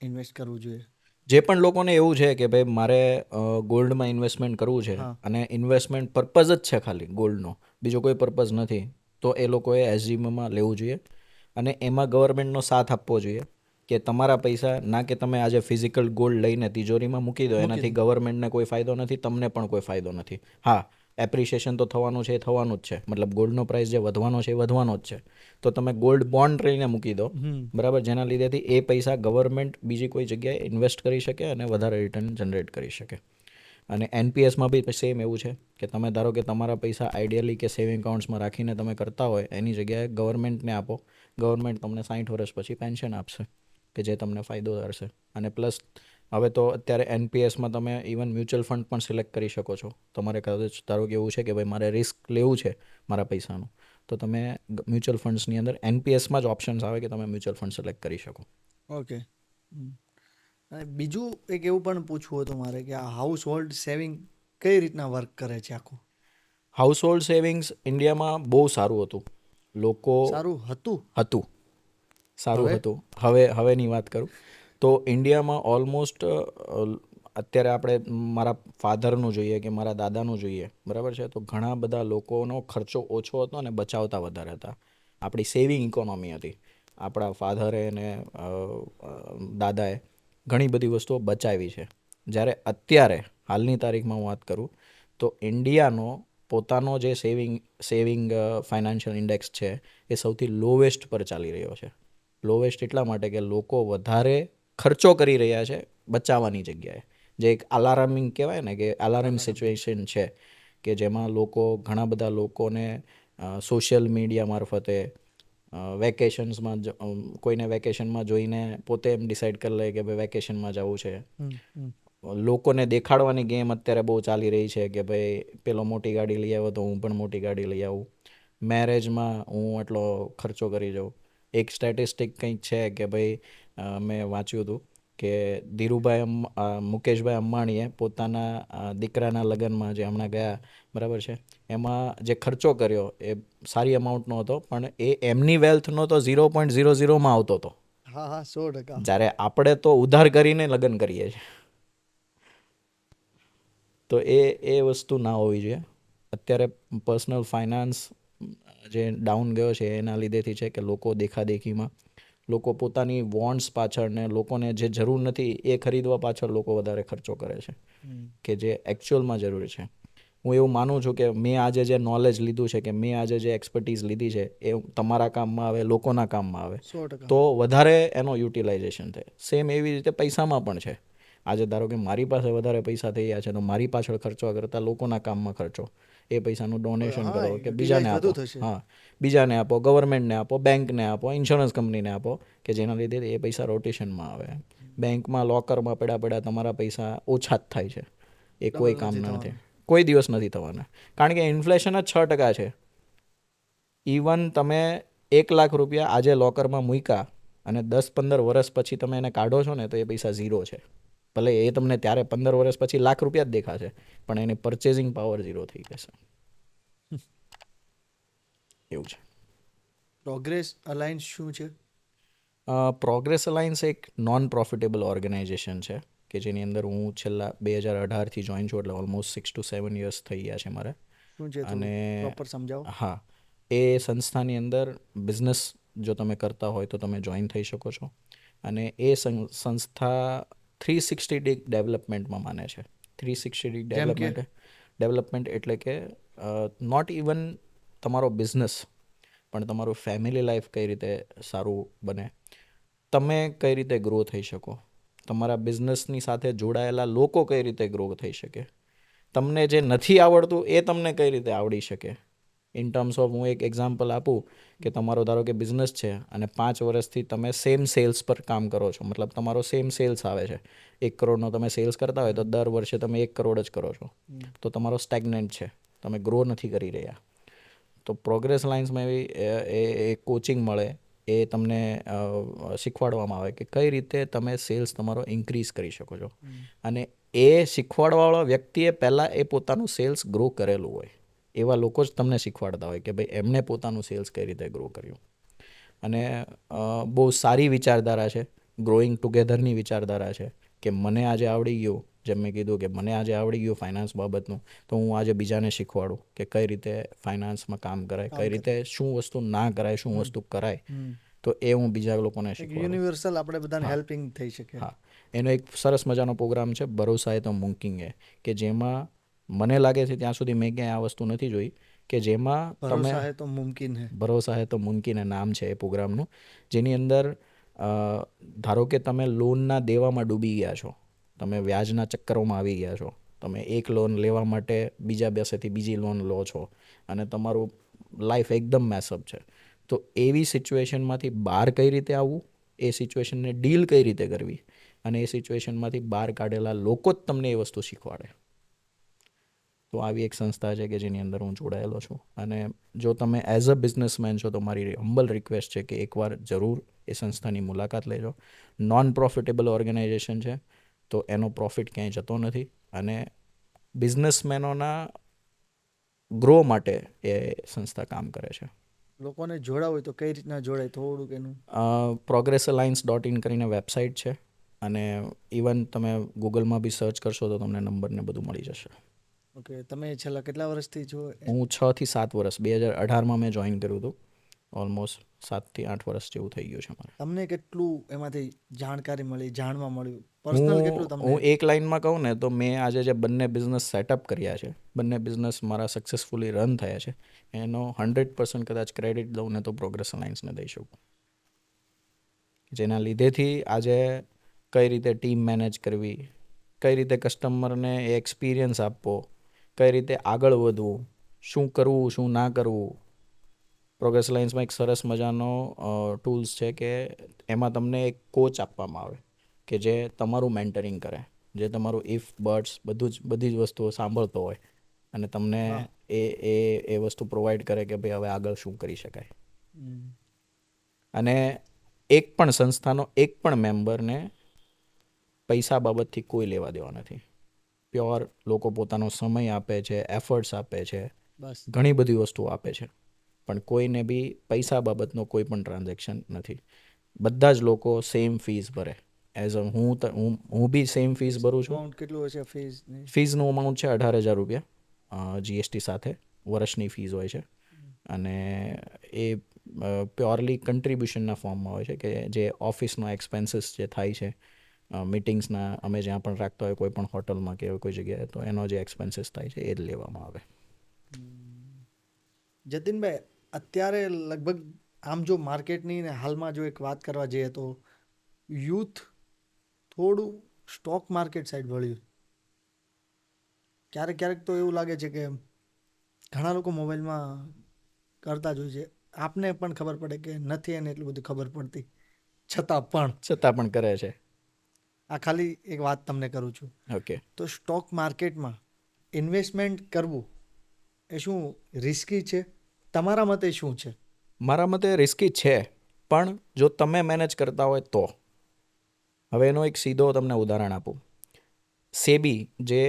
ઇન્વેસ્ટ કરવું જોઈએ? જે પણ લોકોને એવું છે કે ભાઈ મારે ગોલ્ડમાં ઇન્વેસ્ટમેન્ટ કરવું છે હા. અને ઇન્વેસ્ટમેન્ટ પર્પઝ જ છે ખાલી ગોલ્ડનો, બીજો કોઈ પર્પઝ નથી, તો એ લોકોએ એસજીબીમાં લેવું જોઈએ. અને એમાં ગવર્મેન્ટનો સાથ આપવો જોઈએ કે તમારા પૈસા ના કે તમે આજે ફિઝિકલ ગોલ્ડ લઈને તિજોરીમાં મૂકી દો, એનાથી ગવર્મેન્ટને કોઈ ફાયદો નથી, તમને પણ કોઈ ફાયદો નથી. હા, એપ્રિશિએશન તો થવાનું છે, એ થવાનું જ છે, મતલબ ગોલ્ડનો પ્રાઇસ જે વધવાનો છે એ વધવાનો જ છે. તો તમે ગોલ્ડ બોન્ડ લઈને મૂકી દો, બરાબર, જેના લીધેથી એ પૈસા ગવર્મેન્ટ બીજી કોઈ જગ્યાએ ઇન્વેસ્ટ કરી શકે અને વધારે રિટર્ન જનરેટ કરી શકે. અને એનપીએસમાં બી સેમ એવું છે કે તમે ધારો કે તમારા પૈસા આઈડિયલી કે સેવિંગ એકાઉન્ટ્સમાં રાખીને તમે કરતા હોય, એની જગ્યાએ ગવર્મેન્ટને આપો, ગવર્મેન્ટ તમને 60 વર્ષ પછી પેન્શન આપશે કે જે તમને ફાયદો કરશે. અને પ્લસ હવે તો અત્યારે એનપીએસમાં તમે ઇવન મ્યુચ્યુઅલ ફંડ પણ સિલેક્ટ કરી શકો છો. તમારે કદાચ ધારો કે એવું છે કે ભાઈ મારે રિસ્ક લેવું છે મારા પૈસાનું, તો તમે મ્યુચ્યુઅલ ફંડ્સની અંદર એનપીએસમાં જ ઓપ્શન્સ આવે કે તમે મ્યુચ્યુઅલ ફંડ સિલેક્ટ કરી શકો. ઓકે. અને બીજું એક એવું પણ પૂછવું હતું મારે કે આ હાઉસ હોલ્ડ સેવિંગ કઈ રીતના વર્ક કરે છે આખું? હાઉસ હોલ્ડ સેવિંગ્સ ઇન્ડિયામાં બહુ સારું હતું, લોકો સારું હતું. સારું હવે? હતું. હવેની વાત કરું તો ઇન્ડિયામાં ઓલમોસ્ટ અત્યારે આપણે મારા ફાધરનું જોઈએ કે મારા દાદાનું જોઈએ, બરાબર છે, તો ઘણા બધા લોકોનો ખર્ચો ઓછો હતો અને બચાવતા વધારે હતા. આપણી સેવિંગ ઇકોનોમી હતી. આપણા ફાધરે અને દાદાએ ઘણી બધી વસ્તુઓ બચાવી છે. જ્યારે અત્યારે હાલની તારીખમાં હું વાત કરું તો ઇન્ડિયાનો પોતાનો જે સેવિંગ ફાઇનાન્શિયલ ઇન્ડેક્સ છે એ સૌથી લોવેસ્ટ પર ચાલી રહ્યો છે. લોવેસ્ટ એટલા માટે કે લોકો વધારે ખર્ચો કરી રહ્યા છે બચાવવાની જગ્યાએ, જે એક અલાર્મિંગ કહેવાય ને કે અલાર્મિંગ સિચ્યુએશન છે કે જેમાં લોકો ઘણા બધા લોકોને સોશિયલ મીડિયા મારફતે વેકેશન્સમાં કોઈને વેકેશનમાં જોઈને પોતે એમ ડિસાઈડ કરી લે કે ભાઈ વેકેશનમાં જવું છે. લોકોને દેખાડવાની ગેમ અત્યારે બહુ ચાલી રહી છે કે ભાઈ પેલો મોટી ગાડી લઈ આવ્યો તો હું પણ મોટી ગાડી લઈ આવું, મેરેજમાં હું એટલો ખર્ચો કરી જાઉં. એક સ્ટેટિસ્ટિક કંઈક છે કે ભાઈ મેં વાંચ્યું હતું કે મુકેશભાઈ અંબાણીએ પોતાના દીકરાના લગ્નમાં જે હમણાં ગયા, બરાબર છે, એમાં જે ખર્ચો કર્યો એ સારી અમાઉન્ટનો હતો, પણ એ એમની વેલ્થનો તો 0.00માં આવતો હતો. હા હા, 100%. જ્યારે આપણે તો ઉધાર કરીને લગ્ન કરીએ છીએ. તો એ વસ્તુ ના હોવી જોઈએ. અત્યારે પર્સનલ ફાઇનાન્સ જે ડાઉન ગયો છે એના લીધેથી છે કે લોકો દેખાદેખીમાં, લોકો પોતાની વોન્ટ્સ પાછળ ને લોકોને જે જરૂર નથી એ ખરીદવા પાછળ લોકો વધારે ખર્ચો કરે છે કે જે એકચ્યુઅલમાં જરૂરી છે. હું એવું માનું છું કે મેં આજે જે નોલેજ લીધું છે કે મેં આજે જે એક્સપર્ટીઝ લીધી છે એ તમારા કામમાં આવે, લોકોના કામમાં આવે, 100%. તો વધારે એનો યુટિલાઇઝેશન થાય. સેમ એવી રીતે પૈસામાં પણ છે. આજે ધારો કે મારી પાસે વધારે પૈસા થઈ ગયા છે તો મારી પાછળ ખર્ચવા કરતાં લોકોના કામમાં ખર્ચો, એ પૈસાનું ડોનેશન હા, કરો કે બીજાને યુટિલાઇઝ આપો. વધુ થશે. હા, બીજાને આપો, ગવર્મેન્ટને આપો, બેંકને આપો, ઇન્સ્યોરન્સ કંપનીને આપો કે જેના લીધે એ પૈસા રોટેશનમાં આવે. બેંકમાં લોકરમાં પડ્યા તમારા પૈસા ઓછા જ થાય છે, એ કોઈ ડબલ કામના નથી, થવાનું. કોઈ દિવસ નથી થવાના. કારણ કે ઇન્ફ્લેશન જ 6% છે. ઇવન તમે 1 લાખ રૂપિયા આજે લોકરમાં મૂક્યા અને 10-15 વર્ષ પછી તમે એને કાઢો છો ને તો એ પૈસા ઝીરો છે. ભલે એ તમને ત્યારે 15 વર્ષ પછી લાખ રૂપિયા જ દેખાશે, પણ એની પરચેઝિંગ પાવર ઝીરો થઈ જશે. એવું છે. પ્રોગ્રેસ અલાયન્સ શું છે? પ્રોગ્રેસ અલાયન્સ એક નોન પ્રોફિટેબલ ઓર્ગેનાઇઝેશન છે કે જેની અંદર હું છેલ્લા 2018થી જોઈન છું, એટલે ઓલમોસ્ટ 6 to 7 years થઈ ગયા છે મારે. શું છે અને પ્રોપર સમજાવો. હા, એ સંસ્થાની અંદર બિઝનેસ જો તમે કરતા હોય તો તમે જોઈન થઈ શકો છો. અને એ સંસ્થા 360 ડેવલપમેન્ટમાં માને છે. 360 જેમ કે? ડેવલપમેન્ટ એટલે કે નોટ ઇવન તમારો બિઝનેસ, પણ તમારું ફેમિલી લાઈફ કઈ રીતે સારું બને, તમે કઈ રીતે ગ્રો થઈ શકો, તમારા બિઝનેસની સાથે જોડાયેલા લોકો કઈ રીતે ગ્રો થઈ શકે, તમને જે નથી આવડતું એ તમને કઈ રીતે આવડી શકે. ઇન ટર્મ્સ ઓફ, હું એક એક્ઝામ્પલ આપું કે તમારો ધારો કે બિઝનેસ છે અને 5 વર્ષથી તમે સેમ સેલ્સ પર કામ કરો છો, મતલબ તમારો સેમ સેલ્સ આવે છે, 1 કરોડનો તમે સેલ્સ કરતા હોય તો દર વર્ષે તમે 1 કરોડ જ કરો છો, તો તમારો સ્ટેગ્નન્ટ છે, તમે ગ્રો નથી કરી રહ્યા. તો પ્રોગ્રેસ લાઇન્સમાં એવી કોચિંગ મળે, એ તમને શીખવાડવામાં આવે કે કઈ રીતે તમે સેલ્સ તમારો ઇન્ક્રીઝ કરી શકો છો. અને એ શીખવાડવાવાળા વ્યક્તિએ પહેલાં એ પોતાનું સેલ્સ ગ્રો કરેલું હોય, એવા લોકો જ તમને શીખવાડતા હોય કે ભાઈ એમને પોતાનું સેલ્સ કઈ રીતે ગ્રો કર્યું. અને બહુ સારી વિચારધારા છે, ગ્રોઈંગ ટુગેધરની વિચારધારા છે, કે મને આજે આવડી ગયું, જેમ મેં કીધું કે મને આજે આવડી ગયું ફાઇનાન્સ બાબતનું, તો હું આજે બીજાને શીખવાડું કે કઈ રીતે ફાઇનાન્સમાં કામ કરાય, કઈ રીતે શું વસ્તુ ના કરાય, શું વસ્તુ કરાય, તો એ હું બીજા લોકોને શીખવાડું. યુનિવર્સલ આપણે બધાને હેલ્પિંગ થઈ શકે. હા, એનો એક સરસ મજાનો પ્રોગ્રામ છે, ભરોસા એ તો મુમકિન હે, કે જેમાં મને લાગે છે ત્યાં સુધી મેં ક્યાંય આ વસ્તુ નથી જોઈ કે જેમાં ભરોસા હે તો મુમકિન હે. ભરોસા હે તો મુમકિન હે નામ છે એ પ્રોગ્રામનું, જેની અંદર ધારો કે તમે લોનના દેવામાં ડૂબી ગયા છો, તમે વ્યાજના ચક્કરોમાં આવી ગયા છો, તમે એક લોન લેવા માટે બીજા પાસેથી બીજી લોન લો છો અને તમારું લાઈફ એકદમ મેસઅપ છે, તો એવી સિચ્યુએશનમાંથી બહાર કઈ રીતે આવવું, એ સિચ્યુએશનને ડીલ કઈ રીતે કરવી, અને એ સિચ્યુએશનમાંથી બહાર કાઢેલા લોકો જ તમને એ વસ્તુ શીખવાડે. તો આવી એક સંસ્થા છે કે જેની અંદર હું જોડાયેલો છું. અને જો તમે એઝ અ બિઝનેસમેન છો તો મારી હમ્બલ રિક્વેસ્ટ છે કે એકવાર જરૂર એ સંસ્થાની મુલાકાત લેજો. નોન પ્રોફિટેબલ ઓર્ગેનાઇઝેશન છે, તો એનો પ્રોફિટ ક્યાંય જતો નથી, અને બિઝનેસમેનોના ગ્રો માટે એ સંસ્થા કામ કરે છે. લોકોને જોડાવું હોય તો કઈ રીતના જોડાય, થોડુંક એનું. progressalliance.in કરીને વેબસાઇટ છે, અને ઇવન તમે ગૂગલમાં બી સર્ચ કરશો તો તમને નંબર ને બધું મળી જશે. ઓકે, તમે છેલ્લા કેટલા વર્ષથી છો? હું 6 થી 7 વર્ષ, 2018માં મેં જોઈન કર્યું હતું, ઓલમોસ્ટ 7 થી 8 વર્ષ જેવું થઈ ગયું છે મારે. તમને કેટલું એમાંથી જાણકારી મળી, જાણવા મળ્યું, પર્સનલ કેટલું તમને? હું એક લાઇનમાં કહું ને તો મેં આજે જે બંને બિઝનેસ સેટઅપ કર્યા છે, બંને બિઝનેસ મારા સક્સેસફુલી રન થયા છે, એનો 100% કદાચ ક્રેડિટ દઉં ને તો પ્રોગ્રેસ અલાયન્સને દઈ શકું. જેના લીધેથી આજે કઈ રીતે ટીમ મેનેજ કરવી, કઈ રીતે કસ્ટમરને એ એક્સપિરિયન્સ આપવો, કઈ રીતે આગળ વધવું, શું કરવું શું ના કરવું. પ્રોગ્રેસ લાઇન્સમાં એક સરસ મજાનો ટૂલ્સ છે કે એમાં તમને એક કોચ આપવામાં આવે કે જે તમારું મેન્ટરિંગ કરે, જે તમારું ઇફ બર્ડ્સ બધી જ વસ્તુઓ સાંભળતો હોય અને તમને એ વસ્તુ પ્રોવાઈડ કરે કે ભાઈ હવે આગળ શું કરી શકાય. અને એક પણ સંસ્થાનો એક પણ મેમ્બરને પૈસા બાબતથી કોઈ લેવા દેવા નથી. પ્યોર લોકો પોતાનો સમય આપે છે, એફર્ટ્સ આપે છે, બસ ઘણી બધી વસ્તુઓ આપે છે, પણ કોઈને બી પૈસા બાબતનો કોઈ પણ ટ્રાન્ઝેક્શન નથી. બધા જ લોકો સેમ ફીસ ભરે. એઝ અ હું બી સેમ ફીસ ભરું છું. અમાઉન્ટ કેટલું હશે ફીસ? ફીઝનું અમાઉન્ટ છે 18,000 રૂપિયા, જીએસટી સાથે વર્ષની ફીસ હોય છે. અને એ પ્યોરલી કન્ટ્રીબ્યુશનના ફોર્મમાં હોય છે કે જે ઓફિસના એક્સપેન્સીસ જે થાય છે, મિટિંગ્સના અમે જ્યાં પણ રાખતા હોય કોઈ પણ હોટલમાં કે કોઈ જગ્યાએ, તો એનો જે એક્સપેન્સીસ થાય છે એ જ લેવામાં આવે. જતીનભાઈ, અત્યારે લગભગ આમ જો માર્કેટની ને હાલમાં જો એક વાત કરવા જઈએ તો યુથ થોડું સ્ટોક માર્કેટ સાઈડ વળ્યું. ક્યારેક ક્યારેક તો એવું લાગે છે કે ઘણા લોકો મોબાઈલમાં કરતા જ હોય છે, આપને પણ ખબર પડે કે નથી એને એટલું બધું ખબર પડતી, છતાં પણ કરે છે. આ ખાલી એક વાત તમને કરું છું. ઓકે, તો સ્ટોક માર્કેટમાં ઇન્વેસ્ટમેન્ટ કરવું એ શું રિસ્કી છે? તમારા મતે શું છે? મારા મતે રિસ્કી છે, પણ જો તમે મેનેજ કરતા હોય તો. હવે એનો એક સીધો તમને ઉદાહરણ આપું. સેબી જે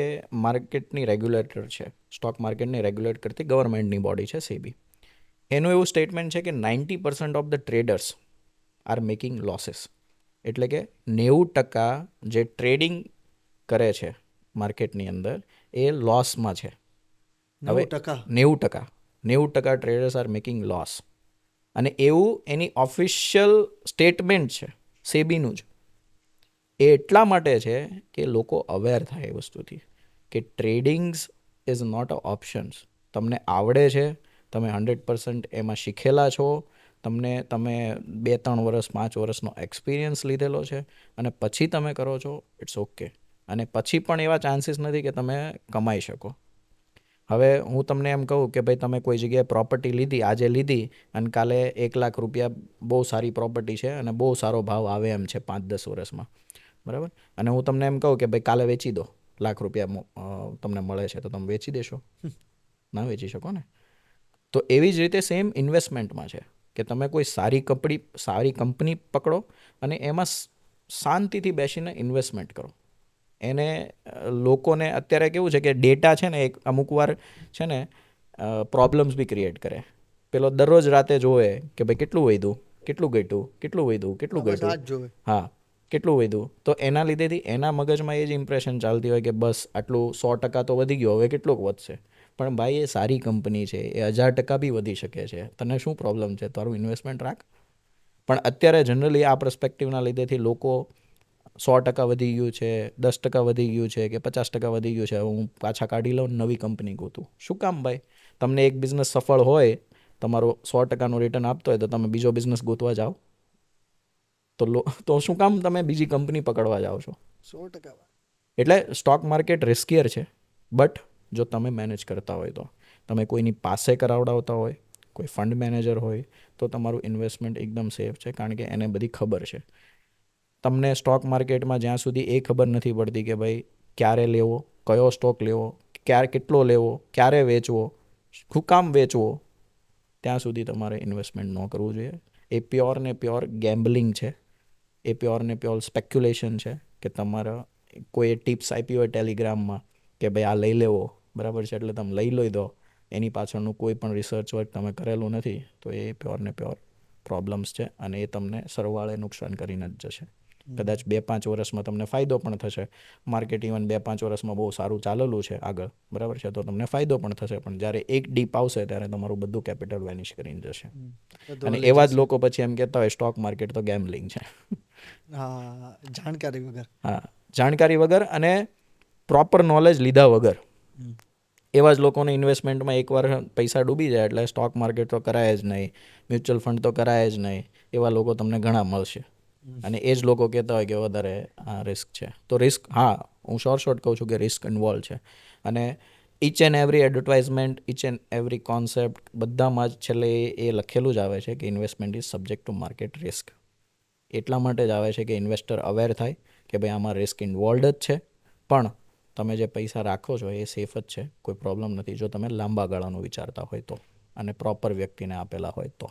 માર્કેટની રેગ્યુલેટર છે, સ્ટોક માર્કેટને રેગ્યુલેટ કરતી ગવર્મેન્ટની બોડી છે સેબી, એનું એવું સ્ટેટમેન્ટ છે કે 90% of the traders R making losses. એટલે કે 90% જે ટ્રેડિંગ કરે છે માર્કેટની અંદર એ લોસમાં છે. 90%. 90% ટ્રેડર્સ આર મેકિંગ લોસ. અને એવું એની ઓફિશિયલ સ્ટેટમેન્ટ છે સેબીનું જ. એ એટલા માટે છે કે લોકો અવેર થાય એ વસ્તુથી કે ટ્રેડિંગ્સ ઇઝ નોટ અ ઓપ્શન્સ. તમને આવડે છે, તમે 100% એમાં શીખેલા છો, તમે 2-3 વર્ષ 5 વર્ષનો એક્સપિરિયન્સ લીધેલો છે અને પછી તમે કરો છો, ઇટ્સ ઓકે. અને પછી પણ એવા ચાન્સીસ નથી કે તમે કમાઈ શકો. હવે હું તમને એમ કહું કે ભાઈ તમે કોઈ જગ્યાએ પ્રોપર્ટી લીધી, આજે લીધી અને કાલે 1 લાખ રૂપિયા બહુ સારી પ્રોપર્ટી છે અને બહુ સારો ભાવ આવે એમ છે 5-10 વર્ષમાં, બરાબર. અને હું તમને એમ કહું કે ભાઈ કાલે વેચી દો, લાખ રૂપિયા તમને મળે છે, તો તમે વેચી દેશો? ના વેચી શકો ને. તો એવી જ રીતે સેમ ઇન્વેસ્ટમેન્ટમાં છે કે તમે કોઈ સારી કંપની પકડો અને એમાં શાંતિથી બેસીને ઇન્વેસ્ટમેન્ટ કરો. એને લોકોને અત્યારે કેવું છે કે ડેટા છે ને એક અમુક વાર છે ને પ્રોબ્લેમ્સ બી ક્રિએટ કરે. પેલો દરરોજ રાતે જોવે કે ભાઈ કેટલું વધ્યું, કેટલું ઘટ્યું, કેટલું વધ્યું, કેટલું બસ આ જ ઘટ્યું, જોવે. હા કેટલું વધ્યું. તો એના લીધેથી એના મગજમાં એ જ ઇમ્પ્રેશન ચાલતી હોય કે બસ આટલું 100% તો વધી ગયો, હવે કેટલુંક વધશે. પણ ભાઈ એ સારી કંપની છે, એ 1000% બી વધી શકે છે. તને શું પ્રોબ્લેમ છે? તારું ઇન્વેસ્ટમેન્ટ રાખ. પણ અત્યારે જનરલી આ પર્સપેક્ટિવના લીધેથી લોકો 100% વધી ગયું છે, 10% વધી ગયું છે કે 50% વધી ગયું છે, હું પાછા કાઢી લઉં, નવી કંપની ગોતું. શું કામ ભાઈ? તમને એક બિઝનેસ સફળ હોય, તમારો 100%નું રિટર્ન આપતો હોય, તો તમે બીજો બિઝનેસ ગોતવા જાઓ તો શું કામ તમે બીજી કંપની પકડવા જાઓ છો? 100%. એટલે સ્ટોક માર્કેટ રિસ્કિયર છે, બટ જો તમે મેનેજ કરતા હોય તો. તમે કોઈની પાસે કરાવડાવતા હોય, કોઈ ફંડ મેનેજર હોય, તો તમારું ઇન્વેસ્ટમેન્ટ એકદમ સેફ છે, કારણ કે એને બધી ખબર છે. તમને સ્ટોક માર્કેટમાં જ્યાં સુધી એ ખબર નથી પડતી કે ભાઈ ક્યારે લેવો, કયો સ્ટોક લેવો, કેટલો લેવો, ક્યારે વેચવો, શું કામ વેચવો, ત્યાં સુધી તમારે ઇન્વેસ્ટમેન્ટ ન કરવું જોઈએ. એ પ્યોર ને પ્યોર ગેમ્બલિંગ છે. એ પ્યોર ને પ્યોર સ્પેક્યુલેશન છે કે તમારા કોઈ ટિપ્સ આપી હોય ટેલિગ્રામમાં કે ભાઈ આ લઈ લેવો, બરાબર છે, એટલે તમે લઈ દો. એની પાછળનું કોઈ પણ રિસર્ચ વર્ક તમે કરેલું નથી, તો એ પ્યોર ને પ્યોર પ્રોબ્લેમ્સ છે અને એ તમને સરવાળે નુકસાન કરીને જ જશે. કદાચ 2-5 વર્ષમાં તમને ફાયદો પણ થશે. માર્કેટ ઇવન 2-5 વર્ષમાં બહુ સારું ચાલેલું છે આગળ, બરાબર છે, તો તમને ફાયદો પણ થશે. પણ જ્યારે એક ડીપ આવશે ત્યારે તમારું બધું કેપિટલ વેનિશ કરીને જશે. અને એવા જ લોકો પછી એમ કહેતા હોય સ્ટોક માર્કેટ તો ગેમ્બલિંગ છે. હા, જાણકારી વગર. હા, જાણકારી વગર અને પ્રોપર નોલેજ લીધા વગર. એવા જ લોકોને ઇન્વેસ્ટમેન્ટમાં એકવાર પૈસા ડૂબી જાય એટલે સ્ટોક માર્કેટ તો કરાય જ નહીં, મ્યુચ્યુઅલ ફંડ તો કરાય જ નહીં. એવા લોકો તમને ઘણા મળશે. અને એ જ લોકો કહેતા હોય કે વધારે રિસ્ક છે. તો રિસ્ક, હા, હું શોર્ટ કહું છું કે રિસ્ક ઇન્વોલ્વ છે. અને each and every advertisement, each and every concept બધામાં જ છેલ્લે એ લખેલું જ આવે છે કે investment is subject to market risk. એટલા માટે જ આવે છે કે ઇન્વેસ્ટર અવેર થાય કે ભાઈ આમાં રિસ્ક ઇન્વોલ્વ જ છે, પણ તમે જે પૈસા રાખો છો એ સેફ જ છે, કોઈ પ્રોબ્લેમ નથી, જો તમે લાંબા ગાળાનું વિચારતા હોય તો, અને પ્રોપર વ્યક્તિને આપેલા હોય તો.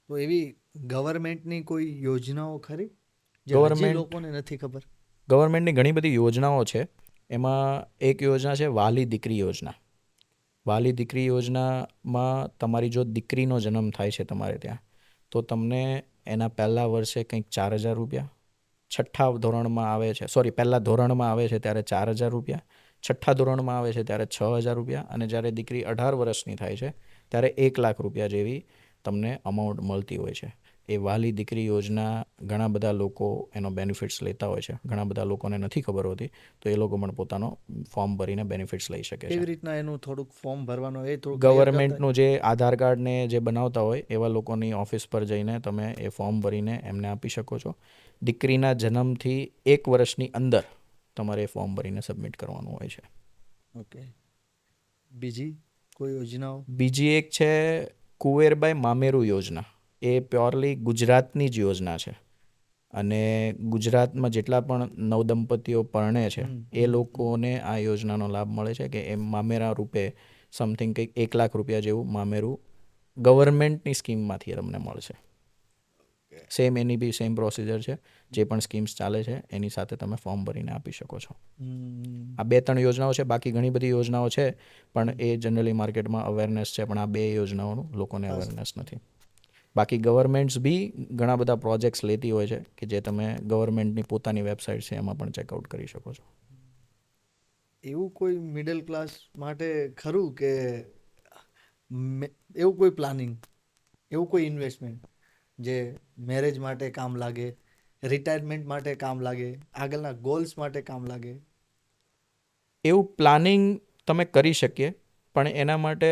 તો એવી ગવર્મેન્ટની કોઈ યોજનાઓ ખરી જે હજી લોકોને નથી ખબર? ગવર્મેન્ટની ઘણી બધી યોજનાઓ છે. એમાં એક યોજના છે વહાલી દીકરી યોજના. વહાલી દીકરી યોજનામાં તમારી જો દીકરીનો જન્મ થાય છે તમારે ત્યાં, તો તમને એના પહેલા વર્ષે કંઈક 4,000 રૂપિયા, છઠ્ઠા ધોરણમાં આવે છે, પહેલા ધોરણમાં આવે છે ત્યારે 4,000 રૂપિયા, છઠ્ઠા ધોરણમાં આવે છે ત્યારે 6,000 રૂપિયા, અને જ્યારે દીકરી 18 વર્ષની થાય છે ત્યારે 1 લાખ રૂપિયા જેવી તમને અમાઉન્ટ મળતી હોય છે. એ વહાલી દીકરી યોજના ઘણા બધા લોકો એનો બેનિફિટ્સ લેતા હોય છે. ઘણા બધા લોકોને નથી ખબર હોતી, તો એ લોકો પણ પોતાનો ફોર્મ ભરીને બેનિફિટ્સ લઈ શકે છે. કેવી રીતના એનું થોડુંક ફોર્મ ભરવાનું એ થોડુંક ગવર્મેન્ટનું જે આધાર કાર્ડને જે બનાવતા હોય એવા લોકોની ઓફિસ પર જઈને તમે એ ફોર્મ ભરીને એમને આપી શકો છો. દીકરીના જન્મથી 1 વર્ષની અંદર તમારે એ ફોર્મ ભરીને સબમિટ કરવાનું હોય છે. ઓકે. બીજી કોઈ યોજનાઓ? બીજી એક છે કુંવરબાઈ મામેરુ યોજના. એ પ્યોરલી ગુજરાતની જ યોજના છે. અને ગુજરાતમાં જેટલા પણ નવદંપતિઓ પરણે છે એ લોકોને આ યોજનાનો લાભ મળે છે કે એમ મામેરા રૂપે સમથિંગ કંઈક 1 લાખ રૂપિયા જેવું મામેરું ગવર્મેન્ટની સ્કીમમાંથી તમને મળશે. સેમ એની બી સેમ પ્રોસિજર છે. જે પણ સ્કીમ્સ ચાલે છે એની સાથે તમે ફોર્મ ભરીને આપી શકો છો. આ 2-3 યોજનાઓ છે, બાકી ઘણી બધી યોજનાઓ છે, પણ એ જનરલી માર્કેટમાં અવેરનેસ છે, પણ આ 2 યોજનાઓનું લોકોને અવેરનેસ નથી. બાકી ગવર્મેન્ટ્સ બી ઘણા બધા પ્રોજેક્ટ્સ લેતી હોય છે કે જે તમે ગવર્મેન્ટની પોતાની વેબસાઇટ છે એમાં પણ ચેકઆઉટ કરી શકો છો. એવું કોઈ મિડલ ક્લાસ માટે ખરું કે એવું કોઈ પ્લાનિંગ, એવું કોઈ ઇન્વેસ્ટમેન્ટ જે મેરેજ માટે કામ લાગે, રિટાયરમેન્ટ માટે કામ લાગે, આગળના ગોલ્સ માટે કામ લાગે? એવું પ્લાનિંગ તમે કરી શકીએ, પણ એના માટે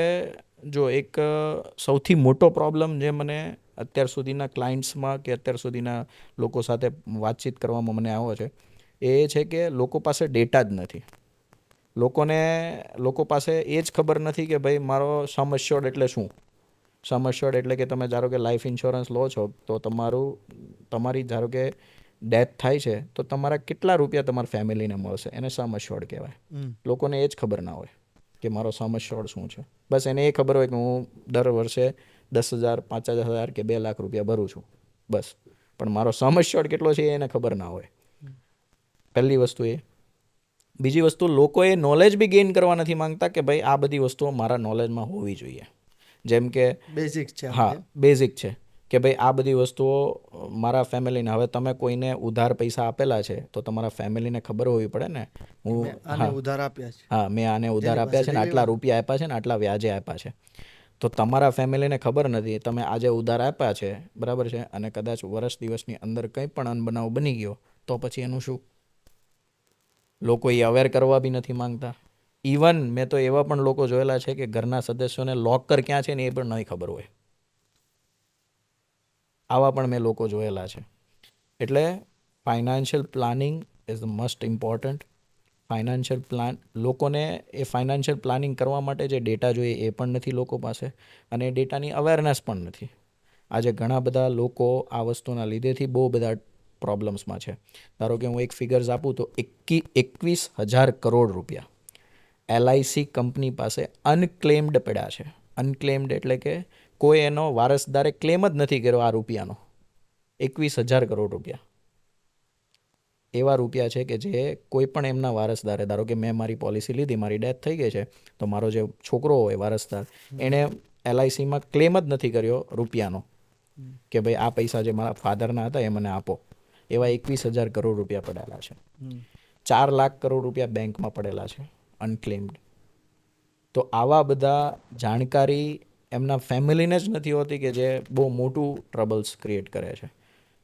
જો એક સૌથી મોટો પ્રોબ્લેમ જે મને અત્યાર સુધીના ક્લાયન્ટ્સમાં કે અત્યાર સુધીના લોકો સાથે વાતચીત કરવામાં મને આવ્યો છે એ છે કે લોકો પાસે ડેટા જ નથી. લોકો પાસે એ જ ખબર નથી કે ભાઈ મારો સમ અશ્યોર્ડ એટલે શું. સમ અશ્યોર્ડ એટલે કે તમે ધારો કે લાઈફ ઇન્સ્યોરન્સ લો છો તો તમારી ધારો કે ડેથ થાય છે તો તમારા કેટલા રૂપિયા તમારા ફેમિલીને મળશે, એને સમ અશ્યોર્ડ કહેવાય. લોકોને એ જ ખબર ના હોય કે મારો સમ અશ્યોર્ડ શું છે. બસ એને એ ખબર હોય કે હું દર વર્ષે 10,000, 5,000 કે 2 લાખ રૂપિયા ભરું છું, બસ. પણ મારો સમ અશ્યોર્ડ કેટલો છે એને ખબર ના હોય. પહેલી વસ્તુ એ. બીજી વસ્તુ, લોકો એ નોલેજ બી ગેઇન કરવા નથી માંગતા કે ભાઈ આ બધી વસ્તુઓ મારા નોલેજમાં હોવી જોઈએ. જેમ કે બેઝિક છે. હા, બેઝિક છે કે ભાઈ આ બધી વસ્તુઓ મારા ફેમિલીને, હવે તમે કોઈને ઉધાર પૈસા આપેલા છે તો તમારા ફેમિલીને ખબર હોવી પડે ને. આને ઉધાર આપ્યા છે. હા, મેં આને ઉધાર આપ્યા છે ને આટલા રૂપિયા આપ્યા છે ને આટલા વ્યાજે આપ્યા છે. તો તમારા ફેમિલીને ખબર નથી, તમે આજે ઉધાર આપ્યા છે, બરાબર છે, અને કદાચ વર્ષ દિવસની અંદર કંઈ પણ અનબનાવ બની ગયો તો પછી એનું શું? લોકો એ અવેર કરવા બી નથી માંગતા. ઇવન મેં તો એવા પણ લોકો જોયેલા છે કે ઘરના સદસ્યોને લોકર ક્યાં છે ને એ પણ નહીં ખબર હોય. આવા પણ મેં લોકો જોયેલા છે. એટલે financial planning is the most important. લોકોને એ ફાઇનાન્શિયલ પ્લાનિંગ કરવા માટે જે ડેટા જોઈએ એ પણ નથી લોકો પાસે, અને એ ડેટાની અવેરનેસ પણ નથી. આજે ઘણા બધા લોકો આ વસ્તુના લીધેથી બહુ બધા પ્રોબ્લેમ્સમાં છે. ધારો કે હું એક ફિગર્સ આપું તો 21,000 કરોડ રૂપિયા LIC કંપની પાસે અનક્લેમ્ડ પડ્યા છે. અનક્લેમ્ડ એટલે કે કોઈ એનો વારસદારે ક્લેમ જ નથી કર્યો આ રૂપિયાનો. 21,000 કરોડ રૂપિયા એવા રૂપિયા છે કે જે કોઈ પણ એમના વારસદારે, ધારો કે મેં મારી પોલિસી લીધી, મારી ડેથ થઈ ગઈ છે, તો મારો જે છોકરો હોય વારસદાર, એણે LICમાં ક્લેમ જ નથી કર્યો રૂપિયાનો કે ભાઈ આ પૈસા જે મારા ફાધરના હતા એ મને આપો. એવા 21,000 કરોડ રૂપિયા પડેલા છે. 4 લાખ કરોડ રૂપિયા બેંકમાં પડેલા છે અનક્લેમ્ડ. તો આવા બધા જાણકારી એમના ફેમિલીને જ નથી હોતી કે જે બહુ મોટું ટ્રબલ્સ ક્રિએટ કરે છે.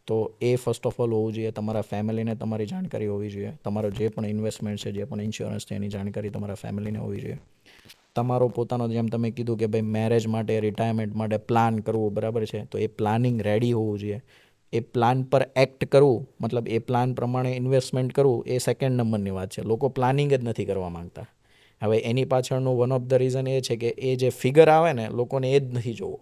તો એ ફર્સ્ટ ઓફ ઓલ હોવું જોઈએ. તમારા ફેમિલીને તમારી જાણકારી હોવી જોઈએ. તમારો જે પણ ઇન્વેસ્ટમેન્ટ છે, જે પણ ઇન્સ્યોરન્સ છે, એની જાણકારી તમારા ફેમિલીને હોવી જોઈએ. તમારો પોતાનો, જેમ તમે કીધું કે ભાઈ મેરેજ માટે, રિટાયરમેન્ટ માટે પ્લાન કરવું, બરાબર છે, તો એ પ્લાનિંગ રેડી હોવું જોઈએ. એ પ્લાન પર એક્ટ કરવું, મતલબ એ પ્લાન પ્રમાણે ઇન્વેસ્ટમેન્ટ કરવું, એ સેકન્ડ નંબરની વાત છે. લોકો પ્લાનિંગ જ નથી કરવા માંગતા. હવે એની પાછળનું વન ઓફ ધ રીઝન એ છે કે એ જે ફિગર આવે ને, લોકોને એ જ નથી જોવું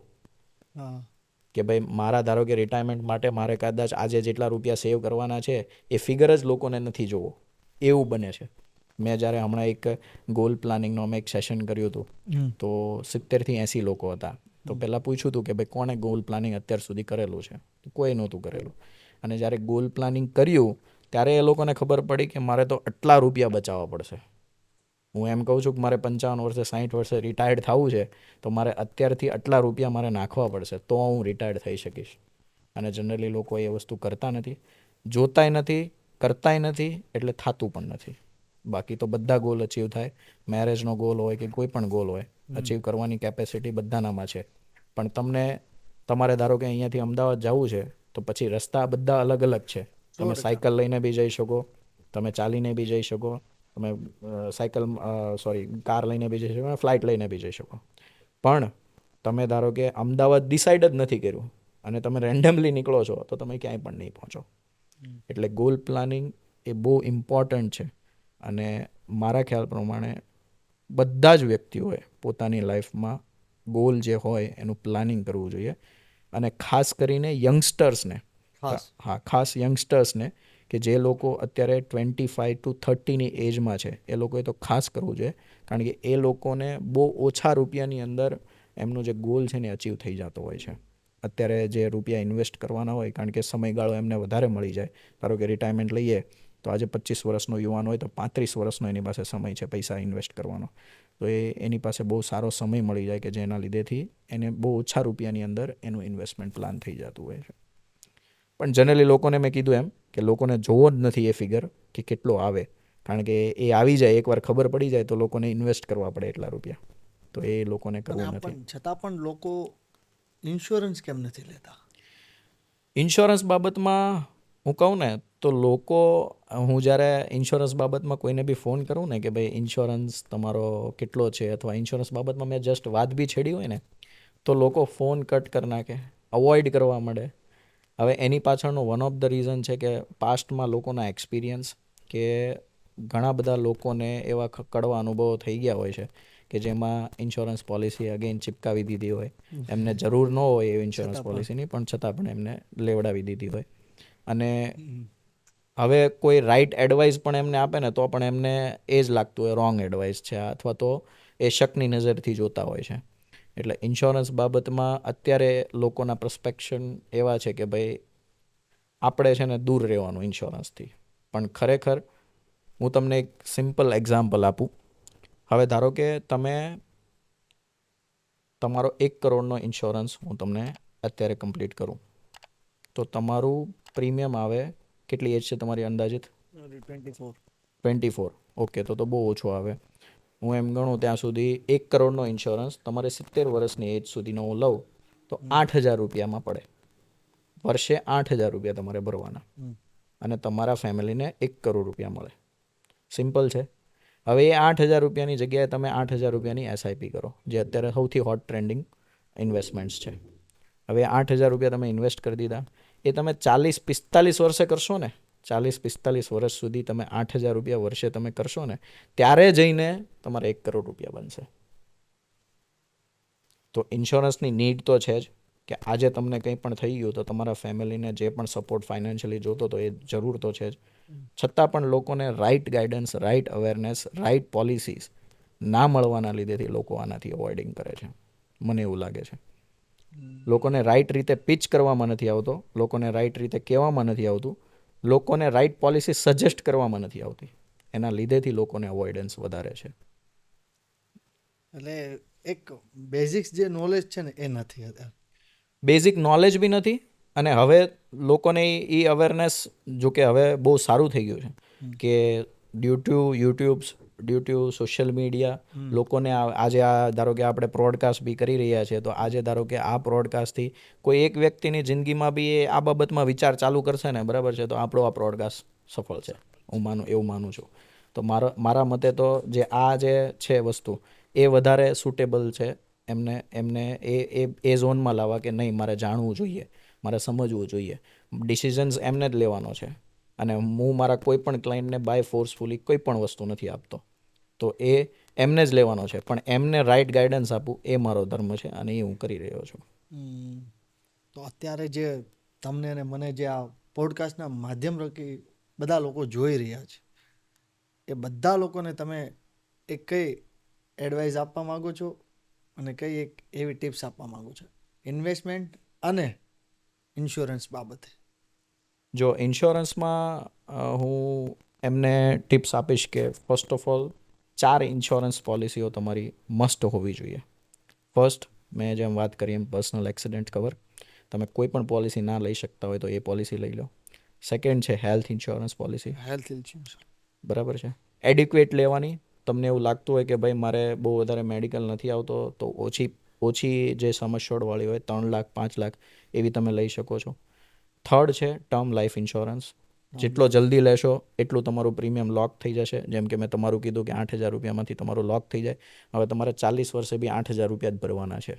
કે ભાઈ મારા ધારો કે રિટાયરમેન્ટ માટે મારે કદાચ આજે જેટલા રૂપિયા સેવ કરવાના છે એ ફિગર જ લોકોને નથી જોવો. એવું બને છે. મેં જ્યારે હમણાં એક ગોલ પ્લાનિંગનો અમે એક સેશન કર્યું હતું તો 70થી 80 લોકો હતા. તો પહેલાં પૂછ્યું હતું કે ભાઈ કોણે ગોલ પ્લાનિંગ અત્યાર સુધી કરેલું છે? તો કોઈ નહોતું કરેલું. અને જ્યારે ગોલ પ્લાનિંગ કર્યું ત્યારે એ લોકોને ખબર પડી કે મારે તો આટલા રૂપિયા બચાવવા પડશે. હું એમ કહું છું કે મારે 55 વર્ષે, 60 વર્ષે રિટાયર્ડ થવું છે તો મારે અત્યારથી આટલા રૂપિયા મારે નાખવા પડશે તો હું રિટાયર્ડ થઈ શકીશ. અને જનરલી લોકો એ વસ્તુ કરતા નથી, જોતાય નથી, કરતાય નથી, એટલે થતું પણ નથી. બાકી તો બધા ગોલ અચીવ થાય. મેરેજનો ગોલ હોય કે કોઈ પણ ગોલ હોય, અચીવ કરવાની કેપેસિટી બધાનામાં છે. પણ તમારે ધારો કે અહીંયાથી અમદાવાદ જવું છે તો પછી રસ્તા બધા અલગ અલગ છે. તમે સાયકલ લઈને બી જઈ શકો, તમે ચાલીને બી જઈ શકો, તમે કાર લઈને બી જઈ શકો, ફ્લાઇટ લઈને બી જઈ શકો. પણ તમે ધારો કે અમદાવાદ ડિસાઇડ જ નથી કર્યું અને તમે રેન્ડમલી નીકળો છો તો તમે ક્યાંય પણ નહીં પહોંચો. એટલે ગોલ પ્લાનિંગ એ બહુ ઇમ્પોર્ટન્ટ છે. અને મારા ખ્યાલ પ્રમાણે બધા જ વ્યક્તિઓએ પોતાની લાઈફમાં ગોલ જે હોય એનું પ્લાનિંગ કરવું જોઈએ. અને ખાસ કરીને યંગસ્ટર્સને, ખાસ યંગસ્ટર્સને કે જે લોકો અત્યારે 25 to 30ની એજમાં છે, એ લોકોએ તો ખાસ કરવું જોઈએ. કારણ કે એ લોકોને બહુ ઓછા રૂપિયાની અંદર એમનું જે ગોલ છે ને અચીવ થઈ જતો હોય છે. અત્યારે જે રૂપિયા ઇન્વેસ્ટ કરવાના હોય, કારણ કે સમયગાળો એમને વધારે મળી જાય. ધારો કે રિટાયરમેન્ટ લઈએ તો આજે 25 વર્ષનો યુવાન હોય તો 35 વર્ષનો એની પાસે સમય છે પૈસા ઇન્વેસ્ટ કરવાનો. તો એની પાસે બહુ સારો સમય મળી જાય કે જેના લીધેથી એને બહુ ઓછા રૂપિયાની અંદર એનું ઇન્વેસ્ટમેન્ટ પ્લાન થઈ જતું હોય છે. પણ જનરલી લોકોને મેં કીધું એમ કે લોકોને જોવો જ નથી એ ફિગર કે કેટલો આવે, કારણ કે એ આવી જાય એકવાર ખબર પડી જાય તો લોકોને ઇન્વેસ્ટ કરવા પડે એટલા રૂપિયા, તો એ લોકોને કરવું નથી. છતાં પણ લોકો ઇન્સ્યોરન્સ કેમ નથી લેતા? ઇન્સ્યોરન્સ બાબતમાં હું કહું ને તો લોકો, હું જ્યારે ઇન્સ્યોરન્સ બાબતમાં કોઈને બી ફોન કરું ને કે ભાઈ ઇન્સ્યોરન્સ તમારો કેટલો છે અથવા ઇન્સ્યોરન્સ બાબતમાં મેં જસ્ટ વાત બી છેડી હોય ને તો લોકો ફોન કટ કરી નાખે, અવોઇડ કરવા માંડે. હવે એની પાછળનું વન ઓફ ધ રીઝન છે કે પાસ્ટમાં લોકોના એક્સપિરિયન્સ, કે ઘણા બધા લોકોને એવા કડવા અનુભવો થઈ ગયા હોય છે કે જેમાં ઇન્સ્યોરન્સ પોલિસી અગેન ચિપકાવી દીધી હોય, એમને જરૂર ન હોય એ ઇન્સ્યોરન્સ પોલિસીની, પણ છતાં પણ એમને લેવડાવી દીધી હોય. અને હવે કોઈ રાઈટ એડવાઇસ પણ એમને આપે ને તો પણ એમને એ જ લાગતું હોય રોંગ એડવાઇસ છે અથવા તો એ શકની નજરથી જોતા હોય છે. એટલે ઇન્સ્યોરન્સ બાબતમાં અત્યારે લોકોના પરસ્પેક્શન એવા છે કે ભાઈ આપણે છે ને દૂર રહેવાનું ઇન્સ્યોરન્સથી. પણ ખરેખર હું તમને એક સિમ્પલ એક્ઝામ્પલ આપું. હવે ધારો કે તમે તમારો 1 કરોડનો ઇન્સ્યોરન્સ હું તમને અત્યારે કમ્પ્લીટ કરું તો તમારું પ્રીમિયમ આવે, કેટલી એજ છે તમારી અંદાજિત? 24. ઓકે, તો બહુ ઓછું આવે. હું એમ ગણું ત્યાં સુધી 1 કરોડનો ઇન્સ્યોરન્સ તમારે 70 વર્ષની એજ સુધીનો હું લઉં તો 8,000 રૂપિયામાં પડે. વર્ષે 8,000 રૂપિયા તમારે ભરવાના અને તમારા ફેમિલીને 1 કરોડ રૂપિયા મળે. સિમ્પલ છે. હવે એ 8,000 રૂપિયાની જગ્યાએ તમે 8,000 રૂપિયાની એસઆઈપી કરો, જે અત્યારે સૌથી હોટ ટ્રેન્ડિંગ ઇન્વેસ્ટમેન્ટ્સ છે. હવે 8,000 રૂપિયા તમે ઇન્વેસ્ટ કરી દીધા, એ તમે 40-45 વર્ષે કરશો ને, 40-45 વર્ષ સુધી તમે 8,000 રૂપિયા વર્ષે તમે કરશો ને, ત્યારે જઈને તમારે 1 કરોડ રૂપિયા બનશે. તો ઇન્સ્યોરન્સની નીડ તો છે જ કે આજે તમને કંઈ પણ થઈ ગયું તો તમારા ફેમિલીને જે પણ સપોર્ટ ફાઇનાન્શિયલી જોતો તો એ જરૂર તો છે જ. છતાં પણ લોકોને right guidance, right awareness, right policies ના મળવાના લીધેથી લોકો આનાથી અવોઇડિંગ કરે છે, મને એવું લાગે છે. લોકોને રાઇટ રીતે પિચ કરવામાં નથી આવતો, લોકોને રાઇટ રીતે કહેવામાં નથી આવતું, લોકોને રાઇટ પોલિસી સજેસ્ટ કરવામાં નથી આવતી. એના લીધેથી લોકોને અવોઇડન્સ વધારે છે. એટલે એક બેઝિક્સ જે નોલેજ છે ને એ નથી અત્યારે. બેઝિક નોલેજ બી નથી. અને હવે લોકોને એ અવેરનેસ, જો કે હવે બહુ સારું થઈ ગયું છે કે YouTubes, due to social media, લોકોને આજે આ ધારો કે આપણે પ્રોડકાસ્ટ બી કરી રહ્યા છીએ, તો આજે ધારો કે આ પ્રોડકાસ્ટથી કોઈ એક વ્યક્તિની જિંદગીમાં બી એ આ બાબતમાં વિચાર ચાલુ કરશે ને, બરાબર છે, તો આપણો આ પ્રોડકાસ્ટ સફળ છે, હું એવું માનું છું. તો મારા મતે તો જે છે વસ્તુ એ વધારે સુટેબલ છે એમને એ ઝોનમાં લાવવા કે નહીં, મારે જાણવું જોઈએ, મારે સમજવું જોઈએ. ડિસિઝન્સ એમને જ લેવાનો છે. અને હું મારા કોઈ પણ ક્લાયન્ટને બાય ફોર્સફુલી કોઈ પણ વસ્તુ નથી આપતો, તો એ એમને જ લેવાનો છે. પણ એમને રાઇટ ગાઈડન્સ આપવું એ મારો ધર્મ છે અને એ હું કરી રહ્યો છું. તો અત્યારે જે તમને અને મને જે આ પોડકાસ્ટના માધ્યમ થકી બધા લોકો જોઈ રહ્યા છે, એ બધા લોકોને તમે એક કઈ એડવાઇસ આપવા માગો છો અને કઈ એક એવી ટિપ્સ આપવા માગો છો ઇન્વેસ્ટમેન્ટ અને ઇન્સ્યોરન્સ બાબતે? જો ઇન્સ્યોરન્સમાં હું એમને ટિપ્સ આપીશ કે ફર્સ્ટ ઓફ ઓલ 4 ઇન્સ્યોરન્સ પોલિસીઓ તમારી મસ્ટ હોવી જોઈએ. ફર્સ્ટ, મેં જેમ વાત કરી એમ પર્સનલ એક્સિડન્ટ કવર. તમે કોઈ પણ પોલિસી ના લઈ શકતા હોય તો એ પોલિસી લઈ લો. સેકન્ડ છે health insurance policy. Health insurance બરાબર છે. એડિક્વેટ લેવાની. તમને એવું લાગતું હોય કે ભાઈ મારે બહુ વધારે મેડિકલ નથી આવતો, તો ઓછી જે સમસ્યોવાળી હોય 3 લાખ 5 લાખ એવી તમે લઈ શકો છો. થર્ડ છે ટર્મ લાઈફ ઇન્સ્યોરન્સ. જેટલો જલ્દી લેશો એટલું તમારું પ્રીમિયમ લોક થઈ જશે. જેમ કે મેં તમારું કીધું કે 8,000 રૂપિયામાંથી તમારું લોક થઈ જાય. હવે તમારે 40 વર્ષે બી 8,000 રૂપિયા જ ભરવાના છે,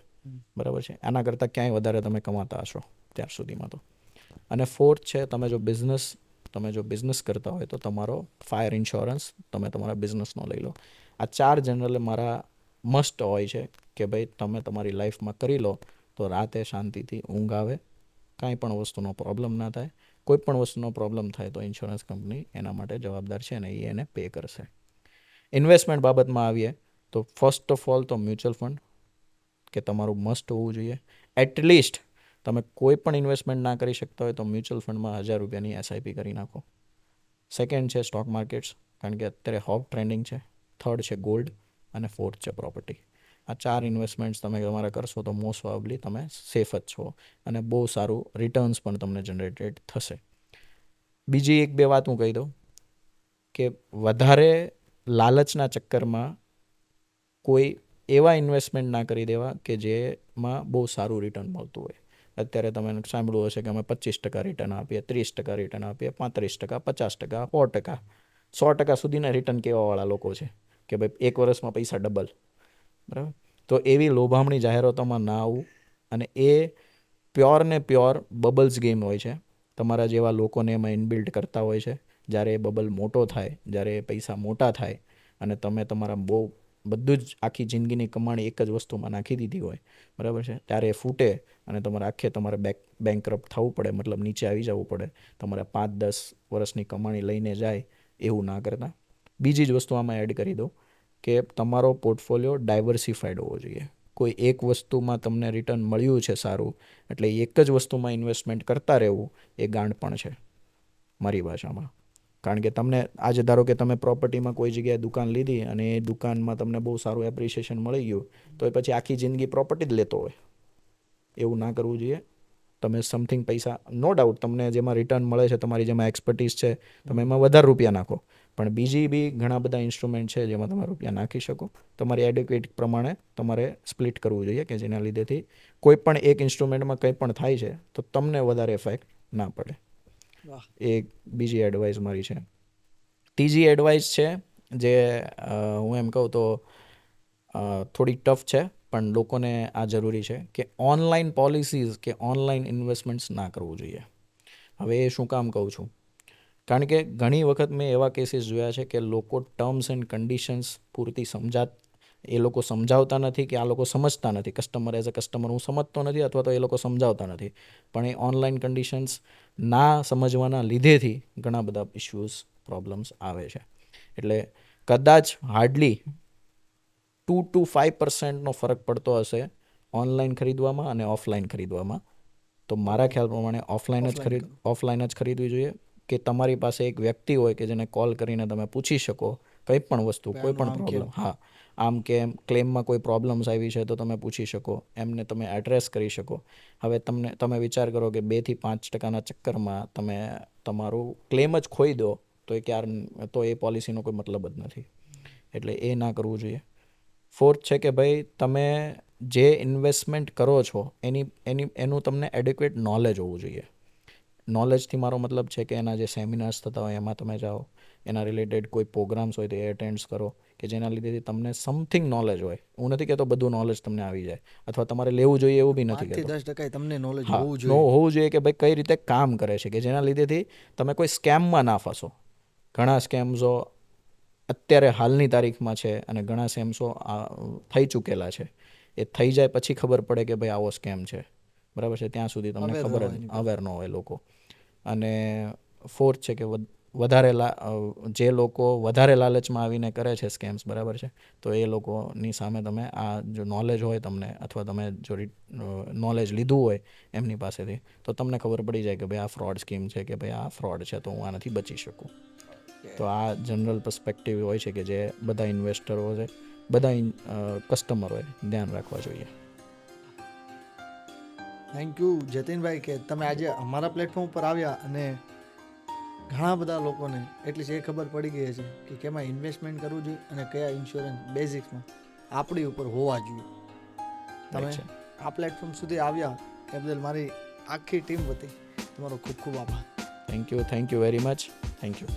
બરાબર છે. આના કરતાં ક્યાંય વધારે તમે કમાતા હશો ત્યાર સુધીમાં તો. અને ફોર્થ છે તમે જો બિઝનેસ કરતા હોય તો તમારો ફાયર ઇન્સ્યોરન્સ તમે તમારા બિઝનેસનો લઈ લો. આ 4 જનરલ મારા મસ્ટ હોય છે કે ભાઈ તમે તમારી લાઈફમાં કરી લો તો રાતે શાંતિથી ઊંઘ આવે, કાંઈ પણ વસ્તુનો પ્રોબ્લેમ ના થાય. કોઈ પણ વસ્તુનો પ્રોબ્લેમ થાય તો ઇન્સ્યોરન્સ કંપની એના માટે જવાબદાર છે અને એને પે કરશે. ઇન્વેસ્ટમેન્ટ બાબતમાં આવીએ તો ફર્સ્ટ ઓફ ઓલ તો મ્યુચ્યુઅલ ફંડ કે તમારું મસ્ટ હોવું જોઈએ. એટલીસ્ટ તમે કોઈ પણ ઇન્વેસ્ટમેન્ટ ના કરી શકતા હોય તો મ્યુચ્યુઅલ ફંડમાં 1,000 રૂપિયાની એસઆઈપી કરી નાખો. સેકન્ડ છે સ્ટોક માર્કેટ્સ, કારણ કે અત્યારે હોપ ટ્રેન્ડિંગ છે. થર્ડ છે ગોલ્ડ અને ફોર્થ છે પ્રોપર્ટી. આ 4 ઇન્વેસ્ટમેન્ટ્સ તમે તમારા કરશો તો મોસ્ટ પ્રોબેબલી તમે સેફ જ છો અને બહુ સારું રિટર્ન્સ પણ તમને જનરેટેડ થશે. બીજી 1-2 વાત હું કહી દઉં કે વધારે લાલચના ચક્કરમાં કોઈ એવા ઇન્વેસ્ટમેન્ટ ના કરી દેવા કે જેમાં બહુ સારું રિટર્ન મળતું હોય. અત્યારે તમે સાંભળ્યું હશે કે અમે 25% રિટર્ન આપીએ, 30% રિટર્ન આપીએ, 35%, 50%, 100%, 100% સુધીના રિટર્ન કહેવાવાળા લોકો છે કે ભાઈ 1 વર્ષમાં પૈસા ડબલ. બરાબર? તો એવી લોભામણી જાહેરાતોમાં ના આવવું. અને એ પ્યોર ને પ્યોર બબલ્સ ગેમ હોય છે. તમારા જેવા લોકોને એમાં ઇનબિલ્ડ કરતા હોય છે. જ્યારે એ બબલ મોટો થાય, જ્યારે એ પૈસા મોટા થાય અને તમે તમારા બધું જ આખી જિંદગીની કમાણી એક જ વસ્તુમાં નાખી દીધી હોય, બરાબર છે, ત્યારે એ ફૂટે અને તમારે બેંકરપ્ટ થવું પડે, મતલબ નીચે આવી જવું પડે. તમારે 5-10 વર્ષની કમાણી લઈને જાય એવું ના કરતા. બીજી જ વસ્તુ આમાં એડ કરી દઉં કે તમારો પોર્ટફોલિયો ડાયવર્સિફાઈડ હોવો જોઈએ. કોઈ એક વસ્તુમાં તમને રિટર્ન મળ્યું છે સારું, એટલે એક જ વસ્તુમાં ઇન્વેસ્ટમેન્ટ કરતા રહેવું એ ગાંડપણ છે મારી ભાષામાં. કારણ કે તમને આજે ધારો કે તમે પ્રોપર્ટીમાં કોઈ જગ્યાએ દુકાન લીધી અને એ દુકાનમાં તમને બહુ સારું એપ્રિસિએશન મળી ગયું, તો એ પછી આખી જિંદગી પ્રોપર્ટી જ લેતો હોય. એવું ના કરવું જોઈએ. તમે સમથિંગ પૈસા, નો ડાઉટ તમને જેમાં રિટર્ન મળે છે, તમારી જેમાં એક્સપર્ટીઝ છે, તમે એમાં વધારે રૂપિયા નાખો. પણ બીજી બી ઘણા બધા ઇન્સ્ટ્રુમેન્ટ છે જેમાં તમે રૂપિયા નાખી શકો. તમારી એડ્યુકેટ પ્રમાણે તમારે સ્પ્લિટ કરવું જોઈએ કે જેના લીધેથી કોઈ પણ એક ઇન્સ્ટ્રુમેન્ટમાં કંઈ પણ થાય છે તો તમને વધારે ઇફેક્ટ ના પડે. એ બીજી એડવાઇસ મારી છે. ત્રીજી એડવાઇસ છે જે હું એમ કહું તો થોડી ટફ છે, પણ લોકોને આ જરૂરી છે કે ઓનલાઈન પોલિસીઝ કે ઓનલાઈન ઇન્વેસ્ટમેન્ટ્સ ના કરવું જોઈએ. હવે એ શું કામ કહું છું? કારણ કે ઘણી વખત મેં એવા કેસીસ જોયા છે કે લોકો ટર્મ્સ એન્ડ કન્ડિશન્સ પૂરતી એ લોકો સમજાવતા નથી કે આ લોકો સમજતા નથી. કસ્ટમર એઝ અ કસ્ટમર હું સમજતો નથી, અથવા તો એ લોકો સમજાવતા નથી. પણ એ ઓનલાઈન કન્ડિશન્સ ના સમજવાના લીધેથી ઘણા બધા ઇશ્યુઝ, પ્રોબ્લેમ્સ આવે છે. એટલે કદાચ હાર્ડલી 2-5% ફરક પડતો હશે ઓનલાઈન ખરીદવામાં અને ઓફલાઈન ખરીદવામાં. તો મારા ખ્યાલ પ્રમાણે ઓફલાઈન જ ખરીદવી જોઈએ. કે તમારી પાસે એક વ્યક્તિ હોય કે જેને કોલ કરીને તમે પૂછી શકો કંઈ પણ વસ્તુ, કોઈ પણ પ્રોબ્લેમ. હા, આમ કે એમ ક્લેમમાં કોઈ પ્રોબ્લેમ્સ આવી છે તો તમે પૂછી શકો, એમને તમે એડ્રેસ કરી શકો. હવે તમે વિચાર કરો કે 2-5% ચક્કરમાં તમે તમારું ક્લેમ જ ખોઈ દો તો એ પોલિસીનો કોઈ મતલબ જ નથી. એટલે એ ના કરવું જોઈએ. ફોર્થ છે કે ભાઈ તમે જે ઇન્વેસ્ટમેન્ટ કરો છો એનું તમને એડ્યુકેટ નોલેજ હોવું જોઈએ. નોલેજથી મારો મતલબ છે કે એના જે સેમિનાર્સ થતા હોય એમાં તમે જાઓ, એના રિલેટેડ કોઈ પ્રોગ્રામ્સ હોય તો એ અટેન્ડ્સ કરો કે જેના લીધેથી તમને સમથિંગ નોલેજ હોય. હું નથી કહેતો બધું નોલેજ તમને આવી જાય અથવા તમારે લેવું જોઈએ એવું બી નથી કહેતો. 5-10% તમને નોલેજ હા, હોવું જોઈએ. હોવું જોઈએ કે ભાઈ કઈ રીતે કામ કરે છે, કે જેના લીધેથી તમે કોઈ સ્કેમમાં ના ફસો. ઘણા સ્કેમ્સો અત્યારે હાલની તારીખમાં છે અને ઘણા સ્કેમ્સો થઈ ચૂકેલા છે. એ થઈ જાય પછી ખબર પડે કે ભાઈ આવો સ્કેમ છે, બરાબર છે. ત્યાં સુધી તમને ખબર જ અવેર ન હોય લોકો. અને ફોર્થ છે કે જે લોકો વધારે લાલચમાં આવીને કરે છે સ્કેમ્સ, બરાબર છે, તો એ લોકોની સામે તમે આ જો નોલેજ હોય તમને, અથવા તમે જો નોલેજ લીધું હોય એમની પાસેથી, તો તમને ખબર પડી જાય કે ભાઈ આ ફ્રોડ સ્કીમ છે, કે ભાઈ આ ફ્રોડ છે, તો હું આનાથી બચી શકું. તો આ જનરલ પર્સપેક્ટિવ હોય છે કે જે બધા ઇન્વેસ્ટરો છે, બધા કસ્ટમરોએ ધ્યાન રાખવા જોઈએ. થેન્ક યુ જતીનભાઈ કે તમે આજે અમારા પ્લેટફોર્મ પર આવ્યા અને ઘણા બધા લોકોને એટલી એ ખબર પડી ગઈ છે કે કેમાં ઇન્વેસ્ટમેન્ટ કરવું જોઈએ અને કયા ઇન્સ્યોરન્સ બેઝિક્સમાં આપણી ઉપર હોવા જોઈએ. તમે આ પ્લેટફોર્મ સુધી આવ્યા એ બદલ મારી આખી ટીમ વતી તમારો ખૂબ ખૂબ આભાર. Thank you very much. Thank you.